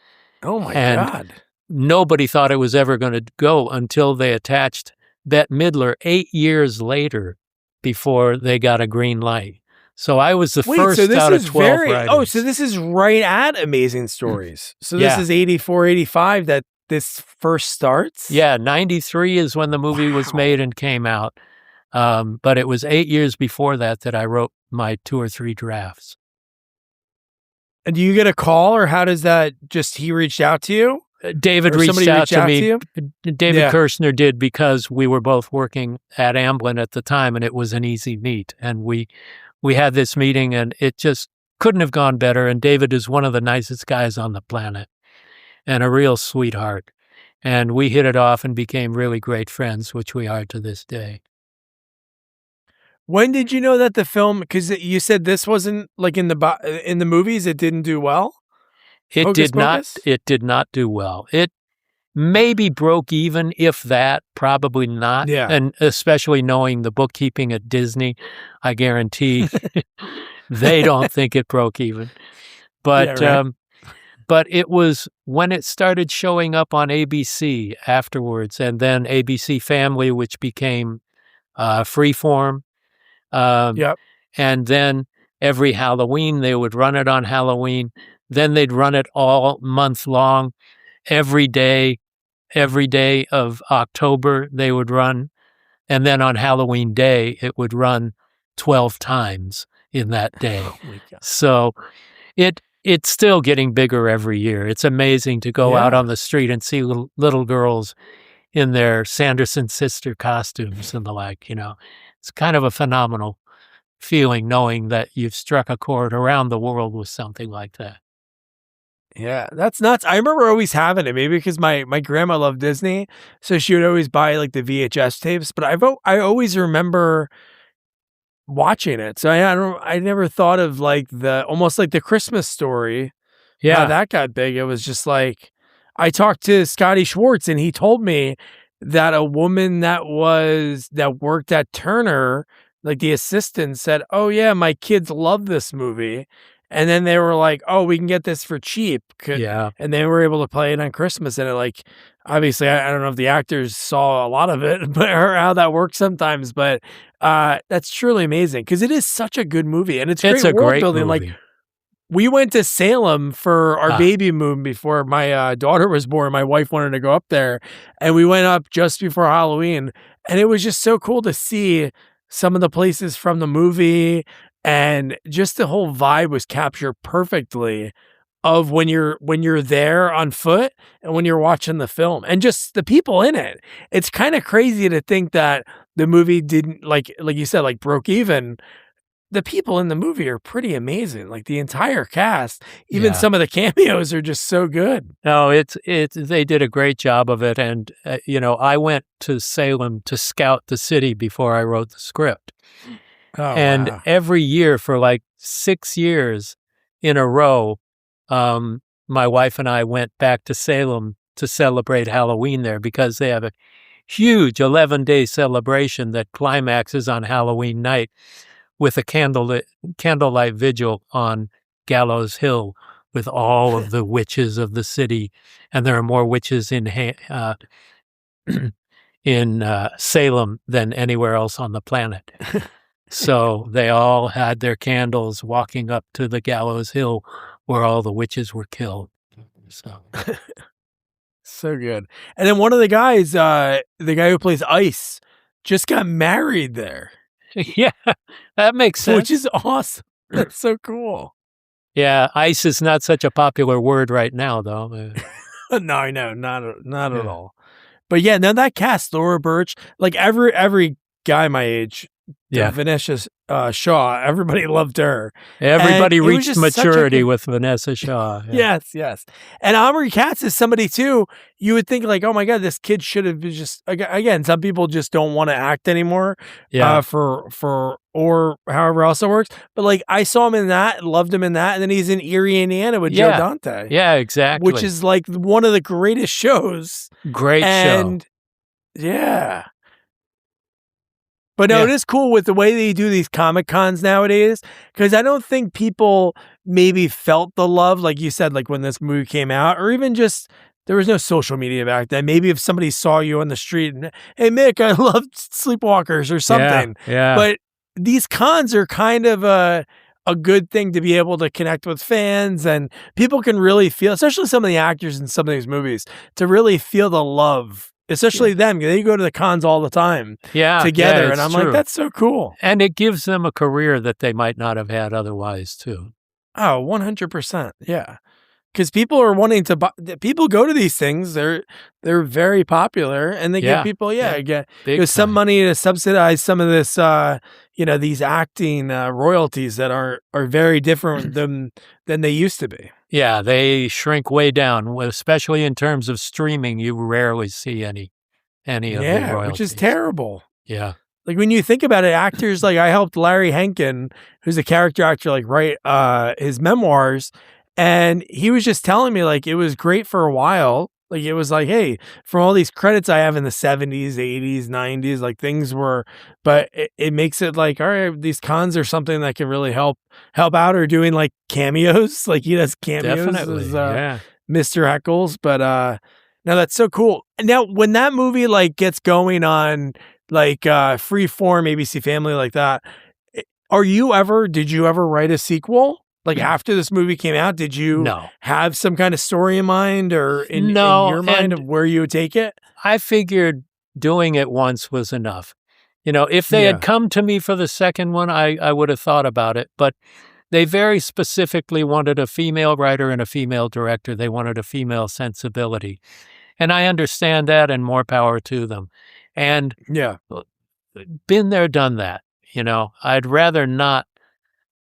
Oh, my God. Nobody thought it was ever going to go until they attached Bette Midler 8 years later before they got a green light. So I was the first out of 12 writers. Oh, so this is right at Amazing Stories. So this is 84, 85 that this first starts? Yeah, 93 is when the movie was made and came out. But it was 8 years before that I wrote my 2 or 3 drafts. And do you get a call, or how does that he reached out to you? David reached out to me. David Yeah. Kirshner did, because we were both working at Amblin at the time, and it was an easy meet. And we had this meeting, and it just couldn't have gone better. And David is one of the nicest guys on the planet and a real sweetheart. And we hit it off and became really great friends, which we are to this day. When did you know that the film? Because you said this wasn't like in the movies. It didn't do well. It Hocus did not. Pocus? It did not do well. It maybe broke even, if that. Probably not. Yeah. And especially knowing the bookkeeping at Disney, I guarantee they don't think it broke even. But Yeah, right. but it was when it started showing up on ABC afterwards, and then ABC Family, which became Freeform. Yep. And then every Halloween, they would run it on Halloween. Then they'd run it all month long. Every day of October, they would run. And then on Halloween Day, it would run 12 times in that day. Oh my God. So it's still getting bigger every year. It's amazing to go out on the street and see little girls in their Sanderson sister costumes and the like, It's kind of a phenomenal feeling knowing that you've struck a chord around the world with something like that. Yeah, that's nuts. I remember always having it, maybe because my grandma loved Disney, so she would always buy like the VHS tapes. But I always remember watching it. So I never thought of like almost like the Christmas Story. How that got big. It was just like I talked to Scotty Schwartz and he told me that a woman that worked at Turner, like the assistant, said, "Oh yeah, my kids love this movie." And then they were like, "Oh, we can get this for cheap." And they were able to play it on Christmas. And it like, obviously, I don't know if the actors saw a lot of it, but or how that works sometimes. But that's truly amazing because it is such a good movie, and it's great world building. Movie. Like, we went to Salem for our baby moon before my daughter was born. My wife wanted to go up there, and we went up just before Halloween, and it was just so cool to see some of the places from the movie. And just the whole vibe was captured perfectly of when you're there on foot and when you're watching the film and just the people in it. It's kind of crazy to think that the movie didn't like you said, like broke even. The people in the movie are pretty amazing. Like the entire cast, even some of the cameos are just so good. No, they did a great job of it. And, I went to Salem to scout the city before I wrote the script. Oh, and wow. every year for like 6 years in a row, my wife and I went back to Salem to celebrate Halloween there because they have a huge 11-day celebration that climaxes on Halloween night with a candlelight vigil on Gallows Hill with all of the witches of the city. And there are more witches in Salem than anywhere else on the planet. So they all had their candles walking up to the Gallows Hill where all the witches were killed. So good. And then one of the guys, the guy who plays Ice, just got married there. Yeah, that makes sense. Which is awesome. That's so cool. Yeah, Ice is not such a popular word right now, though. No, I know, not at all. But yeah, now that cast, Laura Birch, like every guy my age, Vanessa Shaw, everybody loved her. Everybody reached maturity with Vanessa Shaw. Yeah. Yes. And Omri Katz is somebody too. You would think like, oh my God, this kid should have been just, again, some people just don't want to act anymore. For or however else it works. But like I saw him in that, loved him in that, and then he's in Erie, Indiana with Joe Dante. Yeah, exactly. Which is like one of the greatest shows. Great show. Yeah. But no, it is cool with the way they do these Comic Cons nowadays, because I don't think people maybe felt the love, like you said, like when this movie came out, or even just there was no social media back then. Maybe if somebody saw you on the street and, hey, Mick, I loved Sleepwalkers or something. Yeah. But these cons are kind of a good thing to be able to connect with fans, and people can really feel, especially some of the actors in some of these movies, to really feel the love. Especially them. They go to the cons all the time together. And I'm true. like, that's so cool. And it gives them a career that they might not have had otherwise, too. Oh, 100%. Yeah. Because people are wanting to buy, people go to these things. They're very popular, and they give people, get some money to subsidize some of this, these acting royalties that are very different than they used to be. Yeah, they shrink way down, especially in terms of streaming. You rarely see any of the royalties. Which is terrible. Yeah. Like when you think about it, actors like I helped Larry Henkin, who's a character actor, like write his memoirs, and he was just telling me like it was great for a while. Like it was like, hey, from all these credits I have in the 70s, 80s, 90s, like things were, but it makes it like, all right, these cons are something that can really help out, or doing like cameos. Like he does cameos Definitely. as Yeah. Mr. Heckles. But no, that's so cool. Now when that movie like gets going on like Freeform, ABC Family, like that, did you ever write a sequel? Like after this movie came out, did you No. have some kind of story in mind, or in your mind of where you would take it? I figured doing it once was enough. You know, if they Yeah. had come to me for the second one, I would have thought about it. But they very specifically wanted a female writer and a female director. They wanted a female sensibility. And I understand that, and more power to them. And Yeah. been there, done that. You know, I'd rather not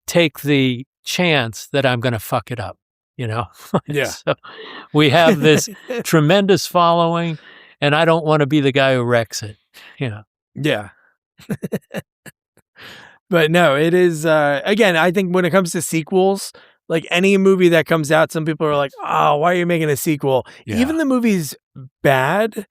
take the chance that I'm going to fuck it up, you know? Yeah. So we have this tremendous following, and I don't want to be the guy who wrecks it, you know? Yeah. But no, it is, again, I think when it comes to sequels, like any movie that comes out, some people are like, oh, why are you making a sequel? Yeah. Even the movie's bad,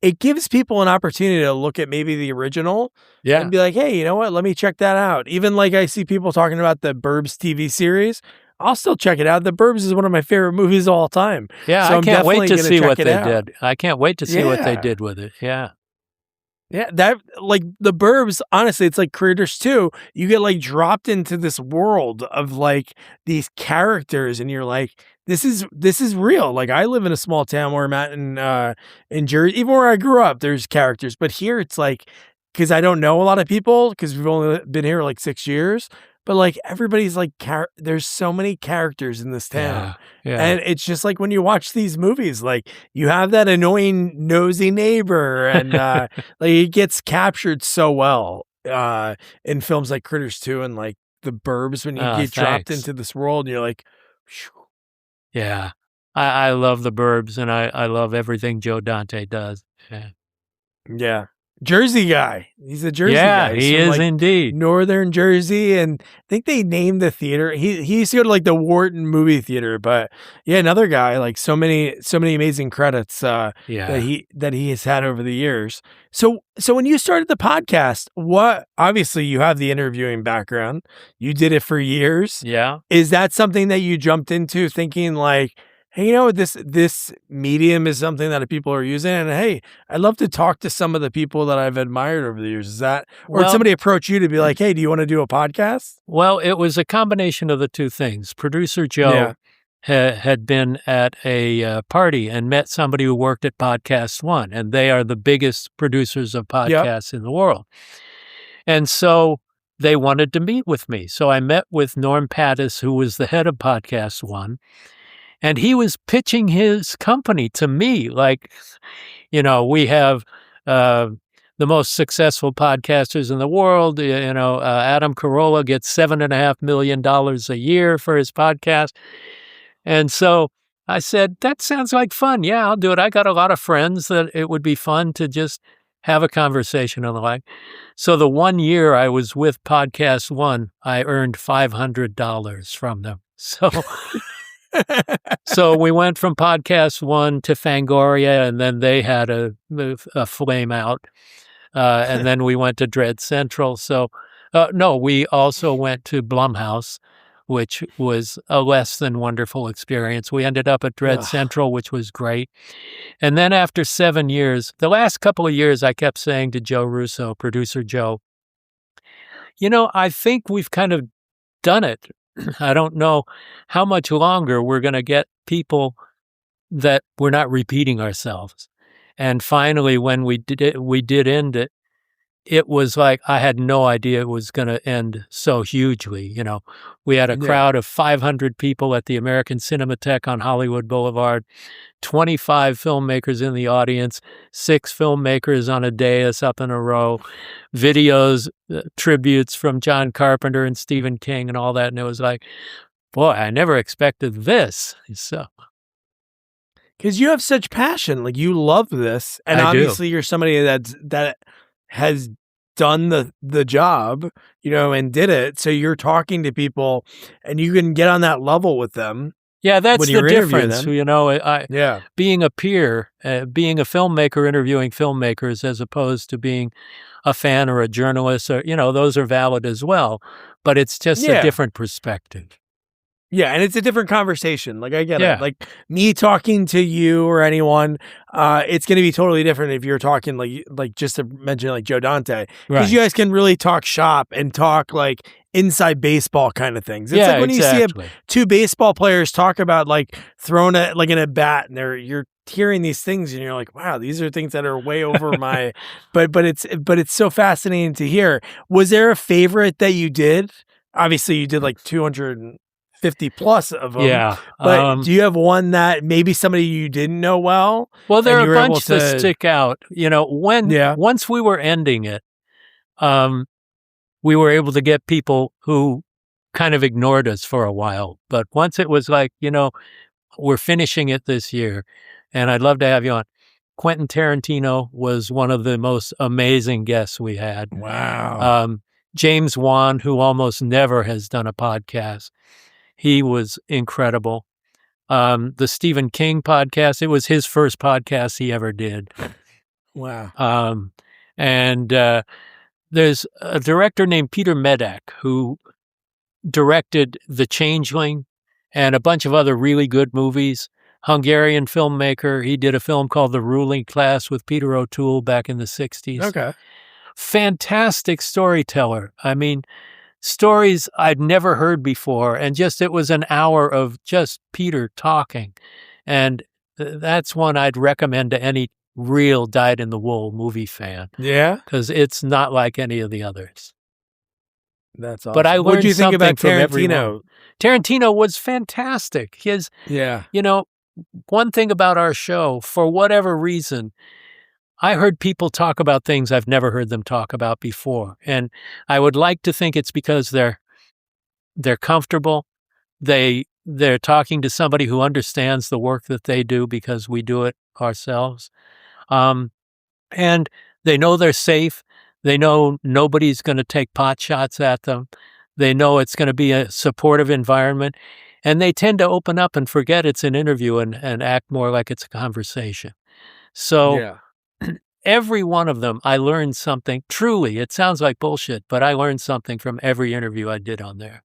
it gives people an opportunity to look at maybe the original and be like, hey, you know what? Let me check that out. Even like I see people talking about the Burbs TV series. I'll still check it out. The Burbs is one of my favorite movies of all time. Yeah, so I can't wait to see what they out. did. I can't wait to see what they did with it. Yeah. Yeah, that like the Burbs, honestly, it's like Critters 2. You get like dropped into this world of like these characters, and you're like, this is real. Like I live in a small town where I'm at in Jersey, even where I grew up, there's characters. But here it's like, because I don't know a lot of people, because we've only been here like 6 years, but like everybody's like, there's so many characters in this town. Yeah. And it's just like when you watch these movies, like you have that annoying nosy neighbor, and like it gets captured so well in films like Critters 2 and like the Burbs, when you get dropped into this world and you're like, phew. Yeah. I love the Burbs, and I love everything Joe Dante does. Yeah. Yeah. Jersey guy. He's a Jersey guy. Yeah, he is like indeed. Northern Jersey, and I think they named the theater. He used to go to like the Wharton movie theater, but yeah, another guy, like so many amazing credits that he has had over the years. So when you started the podcast, obviously you have the interviewing background. You did it for years. Yeah. Is that something that you jumped into thinking like, hey, you know, this medium is something that people are using, and hey, I'd love to talk to some of the people that I've admired over the years. Is that, or did somebody approach you to be like, hey, do you want to do a podcast? Well, it was a combination of the two things. Producer Joe had been at a party and met somebody who worked at Podcast One, and they are the biggest producers of podcasts in the world. And so they wanted to meet with me. So I met with Norm Pattis, who was the head of Podcast One. And he was pitching his company to me, like, you know, we have the most successful podcasters in the world. You know, Adam Carolla gets $7.5 million a year for his podcast. And so I said, that sounds like fun. Yeah, I'll do it. I got a lot of friends that it would be fun to just have a conversation and the like. So the 1 year I was with Podcast One, I earned $500 from them. So we went from Podcast One to Fangoria, and then they had a flame out. And then we went to Dread Central. So, no, we also went to Blumhouse, which was a less than wonderful experience. We ended up at Dread Central, which was great. And then after 7 years, the last couple of years, I kept saying to Joe Russo, producer Joe, you know, I think we've kind of done it. I don't know how much longer we're going to get people that we're not repeating ourselves. And finally, when we did end it, it was like I had no idea it was going to end so hugely. You know, we had a crowd of 500 people at the American Cinematheque on Hollywood Boulevard, 25 filmmakers in the audience, 6 filmmakers on a dais up in a row, videos, tributes from John Carpenter and Stephen King and all that. And it was like, boy, I never expected this. So, because you have such passion, like you love this, and obviously you're somebody that has done the job, and did it. So you're talking to people and you can get on that level with them. Yeah, that's when the you're interviewing difference. them. Yeah. Being a peer, being a filmmaker interviewing filmmakers as opposed to being a fan or a journalist, or those are valid as well, but it's just a Yeah. different perspective. Yeah, and it's a different conversation. Like, I get Yeah. it. Like, me talking to you or anyone, it's going to be totally different if you're talking, like just to mention, like Joe Dante. Because Right. you guys can really talk shop and talk, like, inside baseball kind of things. It's Yeah, like when exactly. you see two baseball players talk about, like, throwing it, like, in a bat, and you're hearing these things, and you're like, wow, these are things that are way over my... But it's so fascinating to hear. Was there a favorite that you did? Obviously, you did, like, 250 plus of them. Yeah. But do you have one that maybe somebody you didn't know well? Well, there and are you a were able bunch that stick out. Once we were ending it, we were able to get people who kind of ignored us for a while. But once it was like, we're finishing it this year, and I'd love to have you on. Quentin Tarantino was one of the most amazing guests we had. Wow. James Wan, who almost never has done a podcast. He was incredible. The Stephen King podcast, it was his first podcast he ever did. Wow. And there's a director named Peter Medak who directed The Changeling and a bunch of other really good movies. Hungarian filmmaker. He did a film called The Ruling Class with Peter O'Toole back in the 60s. Okay. Fantastic storyteller. I mean, stories I'd never heard before, and it was an hour of just Peter talking. And that's one I'd recommend to any real dyed-in-the-wool movie fan. Yeah? Because it's not like any of the others. That's awesome. But I learned what do you think about something from Tarantino? everyone. Tarantino was fantastic. One thing about our show, for whatever reason, I heard people talk about things I've never heard them talk about before. And I would like to think it's because they're comfortable. They're talking to somebody who understands the work that they do because we do it ourselves. And they know they're safe. They know nobody's going to take pot shots at them. They know it's going to be a supportive environment. And they tend to open up and forget it's an interview and act more like it's a conversation. So every one of them, I learned something. Truly, it sounds like bullshit, but I learned something from every interview I did on there.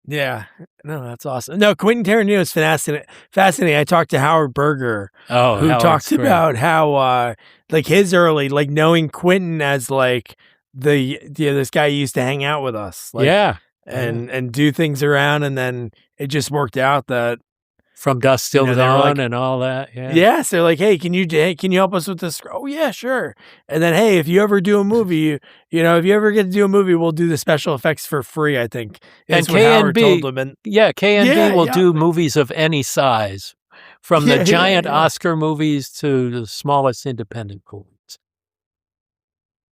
Yeah. No, that's awesome. No, Quentin Tarantino is fascinating. I talked to Howard Berger, who Howard's talked great. about how, like, his early, like, knowing Quentin as, like, this guy used to hang out with us. Like, and do things around, and then it just worked out that From Dusk Till they were Dawn like, and all that. Yeah. yes, they're like, hey, can you help us with this? Oh yeah, sure. And then, hey, if you ever do a movie, if you ever get to do a movie, we'll do the special effects for free. I think. And That's what Howard told them. And K&B will do movies of any size, from the giant Oscar movies to the smallest independent movies.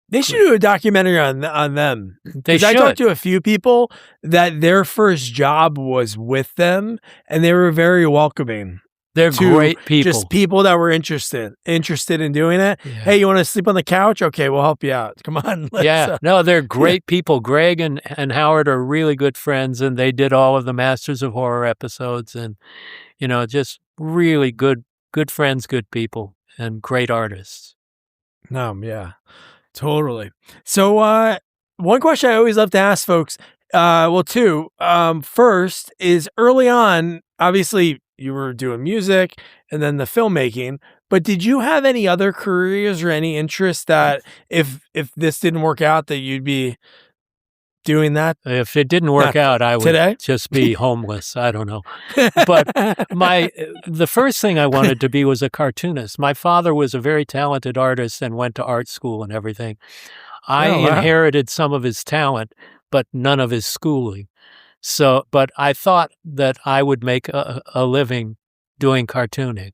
They should do a documentary on them. They should. I talked to a few people that their first job was with them, and they were very welcoming. They're great people. Just people that were interested in doing it. Yeah. Hey, you want to sleep on the couch? Okay, we'll help you out. Come on. They're great people. Greg and Howard are really good friends, and they did all of the Masters of Horror episodes, and just really good friends, good people, and great artists. Yeah. Totally. So, one question I always love to ask folks, two. First is, early on, obviously you were doing music and then the filmmaking, but did you have any other careers or any interests that if this didn't work out, that you'd be doing that? If it didn't work out, I would just be homeless. I don't know. But the first thing I wanted to be was a cartoonist. My father was a very talented artist and went to art school and everything. I inherited some of his talent, but none of his schooling. But I thought that I would make a living doing cartooning,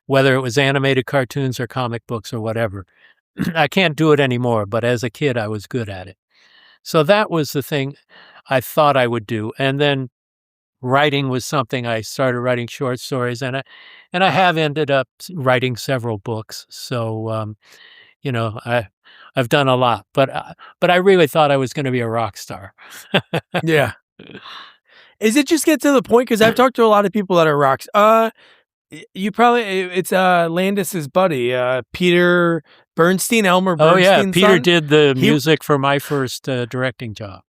whether it was animated cartoons or comic books or whatever. I can't do it anymore, but as a kid, I was good at it. So that was the thing I thought I would do. And then writing was something. I started writing short stories, and I have ended up writing several books. So, I've done a lot, but I really thought I was going to be a rock star. Yeah. Is it just get to the point? Because I've talked to a lot of people that are rocks. You probably it's Landis's buddy, Peter Bernstein, Elmer Oh yeah, Bernstein's Peter son. did the music for my first directing job.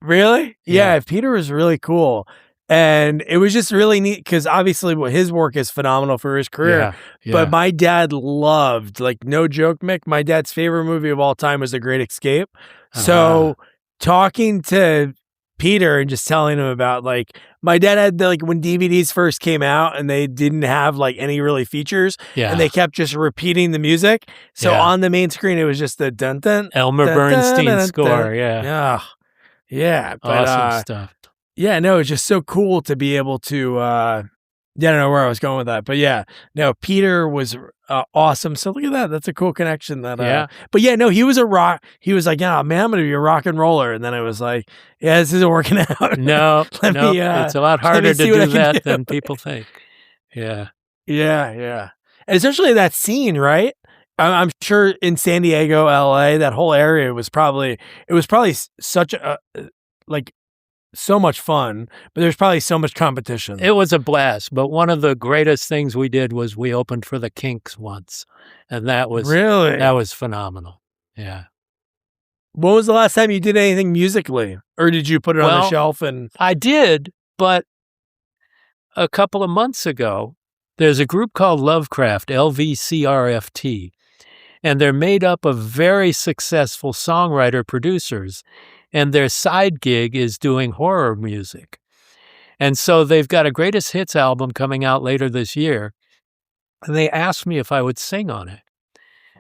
Really? Yeah. Yeah, Peter was really cool. And it was just really neat because obviously his work is phenomenal for his career. Yeah. But my dad loved, like, no joke, Mick, my dad's favorite movie of all time was The Great Escape. So talking to Peter and just telling him about, like, my dad had like when DVDs first came out and they didn't have like any really features and they kept just repeating the music. So on the main screen, it was just the dun dun Elmer dun, Bernstein dun, dun, score. dun. Yeah. Yeah. But, Awesome stuff. yeah, no, it's just so cool to be able to, I don't know where I was going with that, but yeah, no, Peter was awesome. So look at that. That's a cool connection that, but yeah, no, he was he was like, yeah, man, I'm going to be a rock and roller. And then it was like, yeah, this isn't working out. No, it's a lot harder to do that than people think. Yeah. Yeah. And especially that scene, right? I'm sure in San Diego, LA, that whole area was probably such a, like, so much fun, but there's probably so much competition. It was a blast, but one of the greatest things we did was we opened for the Kinks once, and that was phenomenal. Yeah. When was the last time you did anything musically, or did you put it on the shelf? And I did, but a couple of months ago, there's a group called Lovecraft, LVCRFT, and they're made up of very successful songwriter-producers. And their side gig is doing horror music. And so they've got a greatest hits album coming out later this year. And they asked me if I would sing on it.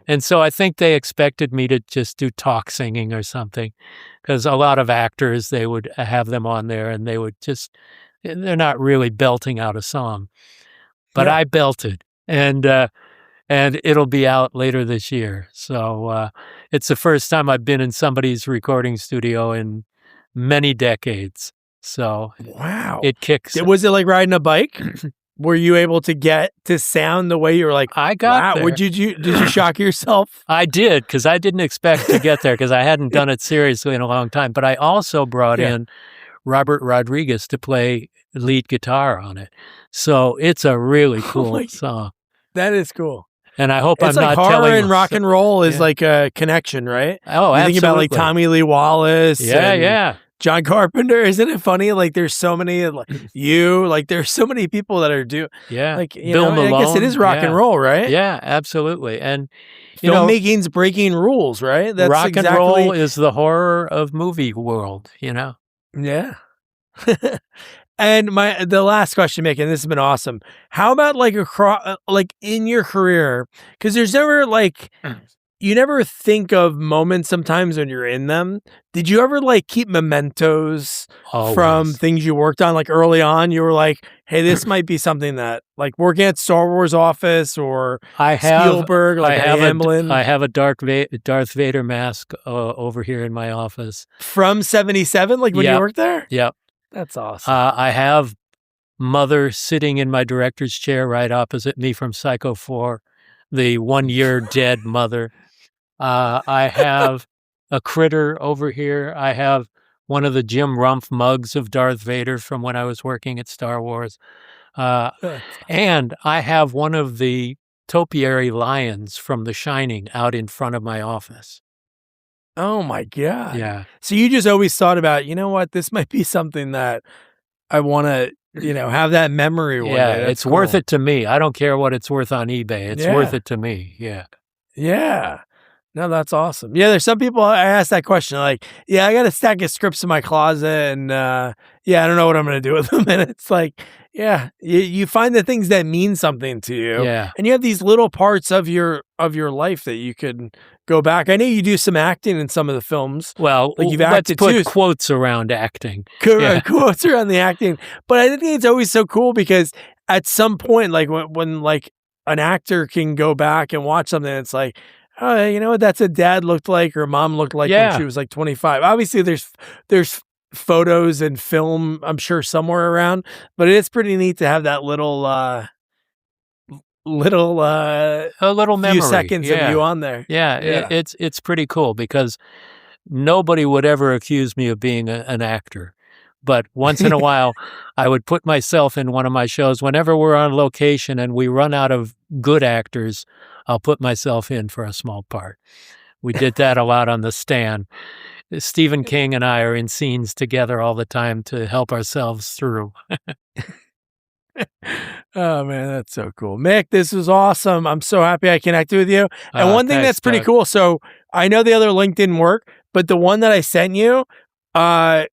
And so I think they expected me to just do talk singing or something. Because a lot of actors, they would have them on there and they would they're not really belting out a song. But I belted. And it'll be out later this year. So it's the first time I've been in somebody's recording studio in many decades. So wow, it kicks. Was it like riding a bike? Were you able to get to sound the way you were like, I got there. Did you shock yourself? I did, because I didn't expect to get there because I hadn't done it seriously in a long time. But I also brought in Robert Rodriguez to play lead guitar on it. So it's a really cool song. That is cool. And I hope it's I'm like not telling. Horror and rock and roll is like a connection, right? Oh, absolutely. You think about like Tommy Lee Wallace. Yeah. John Carpenter. Isn't it funny? Like there's so many, there's so many people that are like, Bill Malone. I guess it is rock and roll, right? Yeah, absolutely. And filmmaking's breaking rules, right? That's rock and roll is the horror of movie world, Yeah. And the last question, Mick, and this has been awesome. How about like in your career? Because there's never you never think of moments sometimes when you're in them. Did you ever keep mementos from things you worked on? Like early on, you were like, "Hey, this might be something that working at Star Wars office or Spielberg, Amblin." I have a Darth Vader mask over here in my office from '77. When you worked there. Yep. That's awesome. I have Mother sitting in my director's chair right opposite me from Psycho 4, the 1 year dead mother. I have a critter over here. I have one of the Jim Rumpf mugs of Darth Vader from when I was working at Star Wars. And I have one of the topiary lions from The Shining out in front of my office. Oh my God. Yeah. So you just always thought about, this might be something that I want to, have that memory. Yeah. It's cool. Worth it to me. I don't care what it's worth on eBay. It's worth it to me. Yeah. Yeah. No, that's awesome. Yeah. There's some people I ask that question, I got a stack of scripts in my closet and, I don't know what I'm going to do with them. And it's you find the things that mean something to you. Yeah. And you have these little parts of your life that you could go back. I know you do some acting in some of the films. Well, you've let's acted put too. Quotes around acting. Quotes around the acting. But I think it's always so cool because at some point, when an actor can go back and watch something, it's like, oh, you know what? That's what dad looked like or mom looked like when she was 25. Obviously, there's photos and film, I'm sure, somewhere around, but it is pretty neat to have that little little A little few memory. seconds of you on there. Yeah. It's pretty cool because nobody would ever accuse me of being an actor. But once in a while, I would put myself in one of my shows. Whenever we're on location and we run out of good actors, I'll put myself in for a small part. We did that a lot on The Stand. Stephen King and I are in scenes together all the time to help ourselves through. Oh man, that's so cool. Mick, this was awesome. I'm so happy I connected with you. And one thing Thanks, that's pretty Doug. cool. So I know the other link didn't work, but the one that I sent you,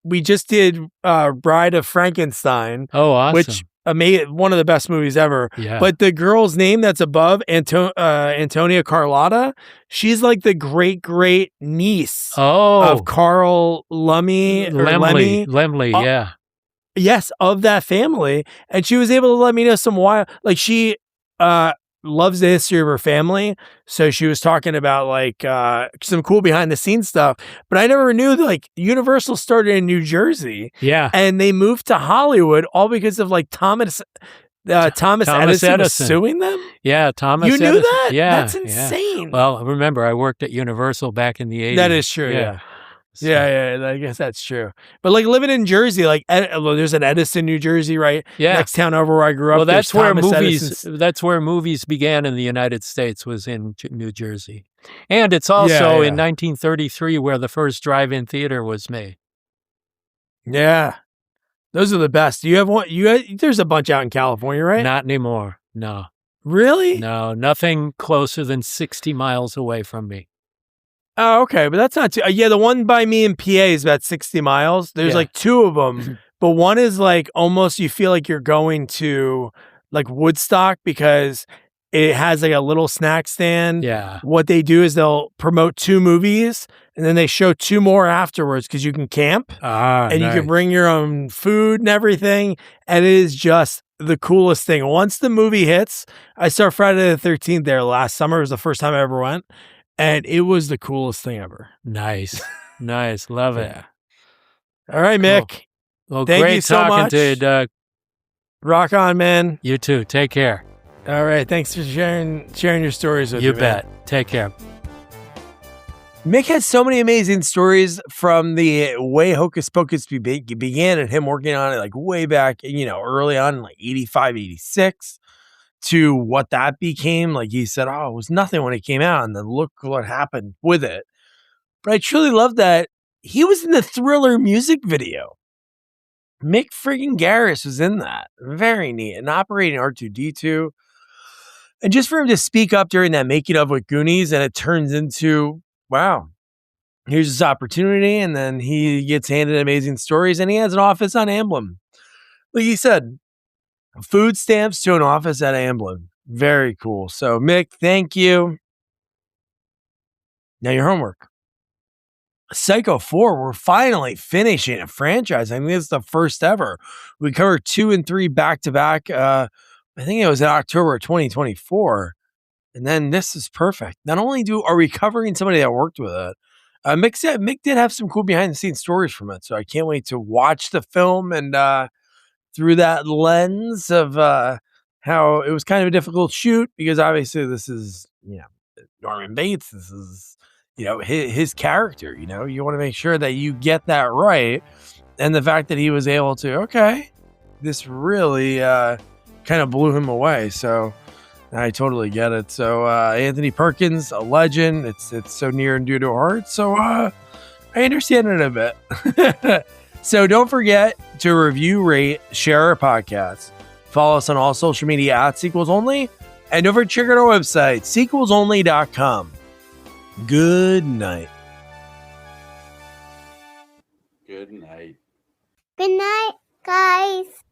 we just did Bride of Frankenstein. Oh, awesome. Which made one of the best movies ever. Yeah. But the girl's name that's above, Antonia Carlotta, she's like the great niece of Carl Lemmy. Lemley, yeah. Yes, of that family. And she was able to let me know some wild, like she loves the history of her family. So she was talking about like some cool behind the scenes stuff. But I never knew that like Universal started in New Jersey. Yeah. And they moved to Hollywood all because of like Thomas Edison was suing them? Yeah, Thomas You Edison. knew that? Yeah. That's insane. Well, remember, I worked at Universal back in the 80s. That is true, yeah. So- Yeah, I guess that's true. But like living in Jersey, like there's an Edison, New Jersey, right? Yeah. Next town over where I grew up. Well, there's Thomas that's where movies began in the United States, was in New Jersey. And it's also in 1933 where the first drive-in theater was made. Yeah. Those are the best. Do you have one? There's a bunch out in California, right? Not anymore. No. Really? No, nothing closer than 60 miles away from me. Oh, okay. But that's not too, the one by me in PA is about 60 miles. There's like two of them, but one is like almost, you feel like you're going to like Woodstock because it has like a little snack stand. Yeah. What they do is they'll promote two movies and then they show two more afterwards because you can camp and you can bring your own food and everything. And it is just the coolest thing. Once the movie hits, I saw Friday the 13th there last summer. It was the first time I ever went. And it was the coolest thing ever. Nice. Nice. Love it. Yeah. All right, Mick. Cool. Well, thank great you so talking much. to you, Doug. Rock on, man. You too. Take care. All right. Thanks for sharing your stories with me. You bet. Take care. Mick has so many amazing stories from the way Hocus Pocus began and him working on it like way back, early on, like 85, 86. To what that became. Like he said, it was nothing when it came out, and then look what happened with it. But I truly love that he was in the Thriller music video. Mick friggin' Garris was in that. Very neat. And operating R2-D2. And just for him to speak up during that making of with Goonies, and it turns into, wow, here's this opportunity, and then he gets handed amazing stories, and he has an office on Amblin. Like he said, food stamps to an office at Amblin. Very cool. So, Mick, thank you. Now your homework. Psycho 4, we're finally finishing a franchise. I think it's the first ever. We covered 2 and 3 back-to-back. I think it was in October of 2024. And then this is perfect. Not only are we covering somebody that worked with it, Mick did have some cool behind-the-scenes stories from it. So I can't wait to watch the film and through that lens of how it was kind of a difficult shoot, because obviously this is, Norman Bates. This is, his character, you want to make sure that you get that right. And the fact that he was able to, this really kind of blew him away. So I totally get it. So Anthony Perkins, a legend. It's so near and dear to our heart. So I understand it a bit. So don't forget to review, rate, share our podcast. Follow us on all social media at Sequels Only. And don't forget to check out our website, sequelsonly.com. Good night. Good night. Good night, guys.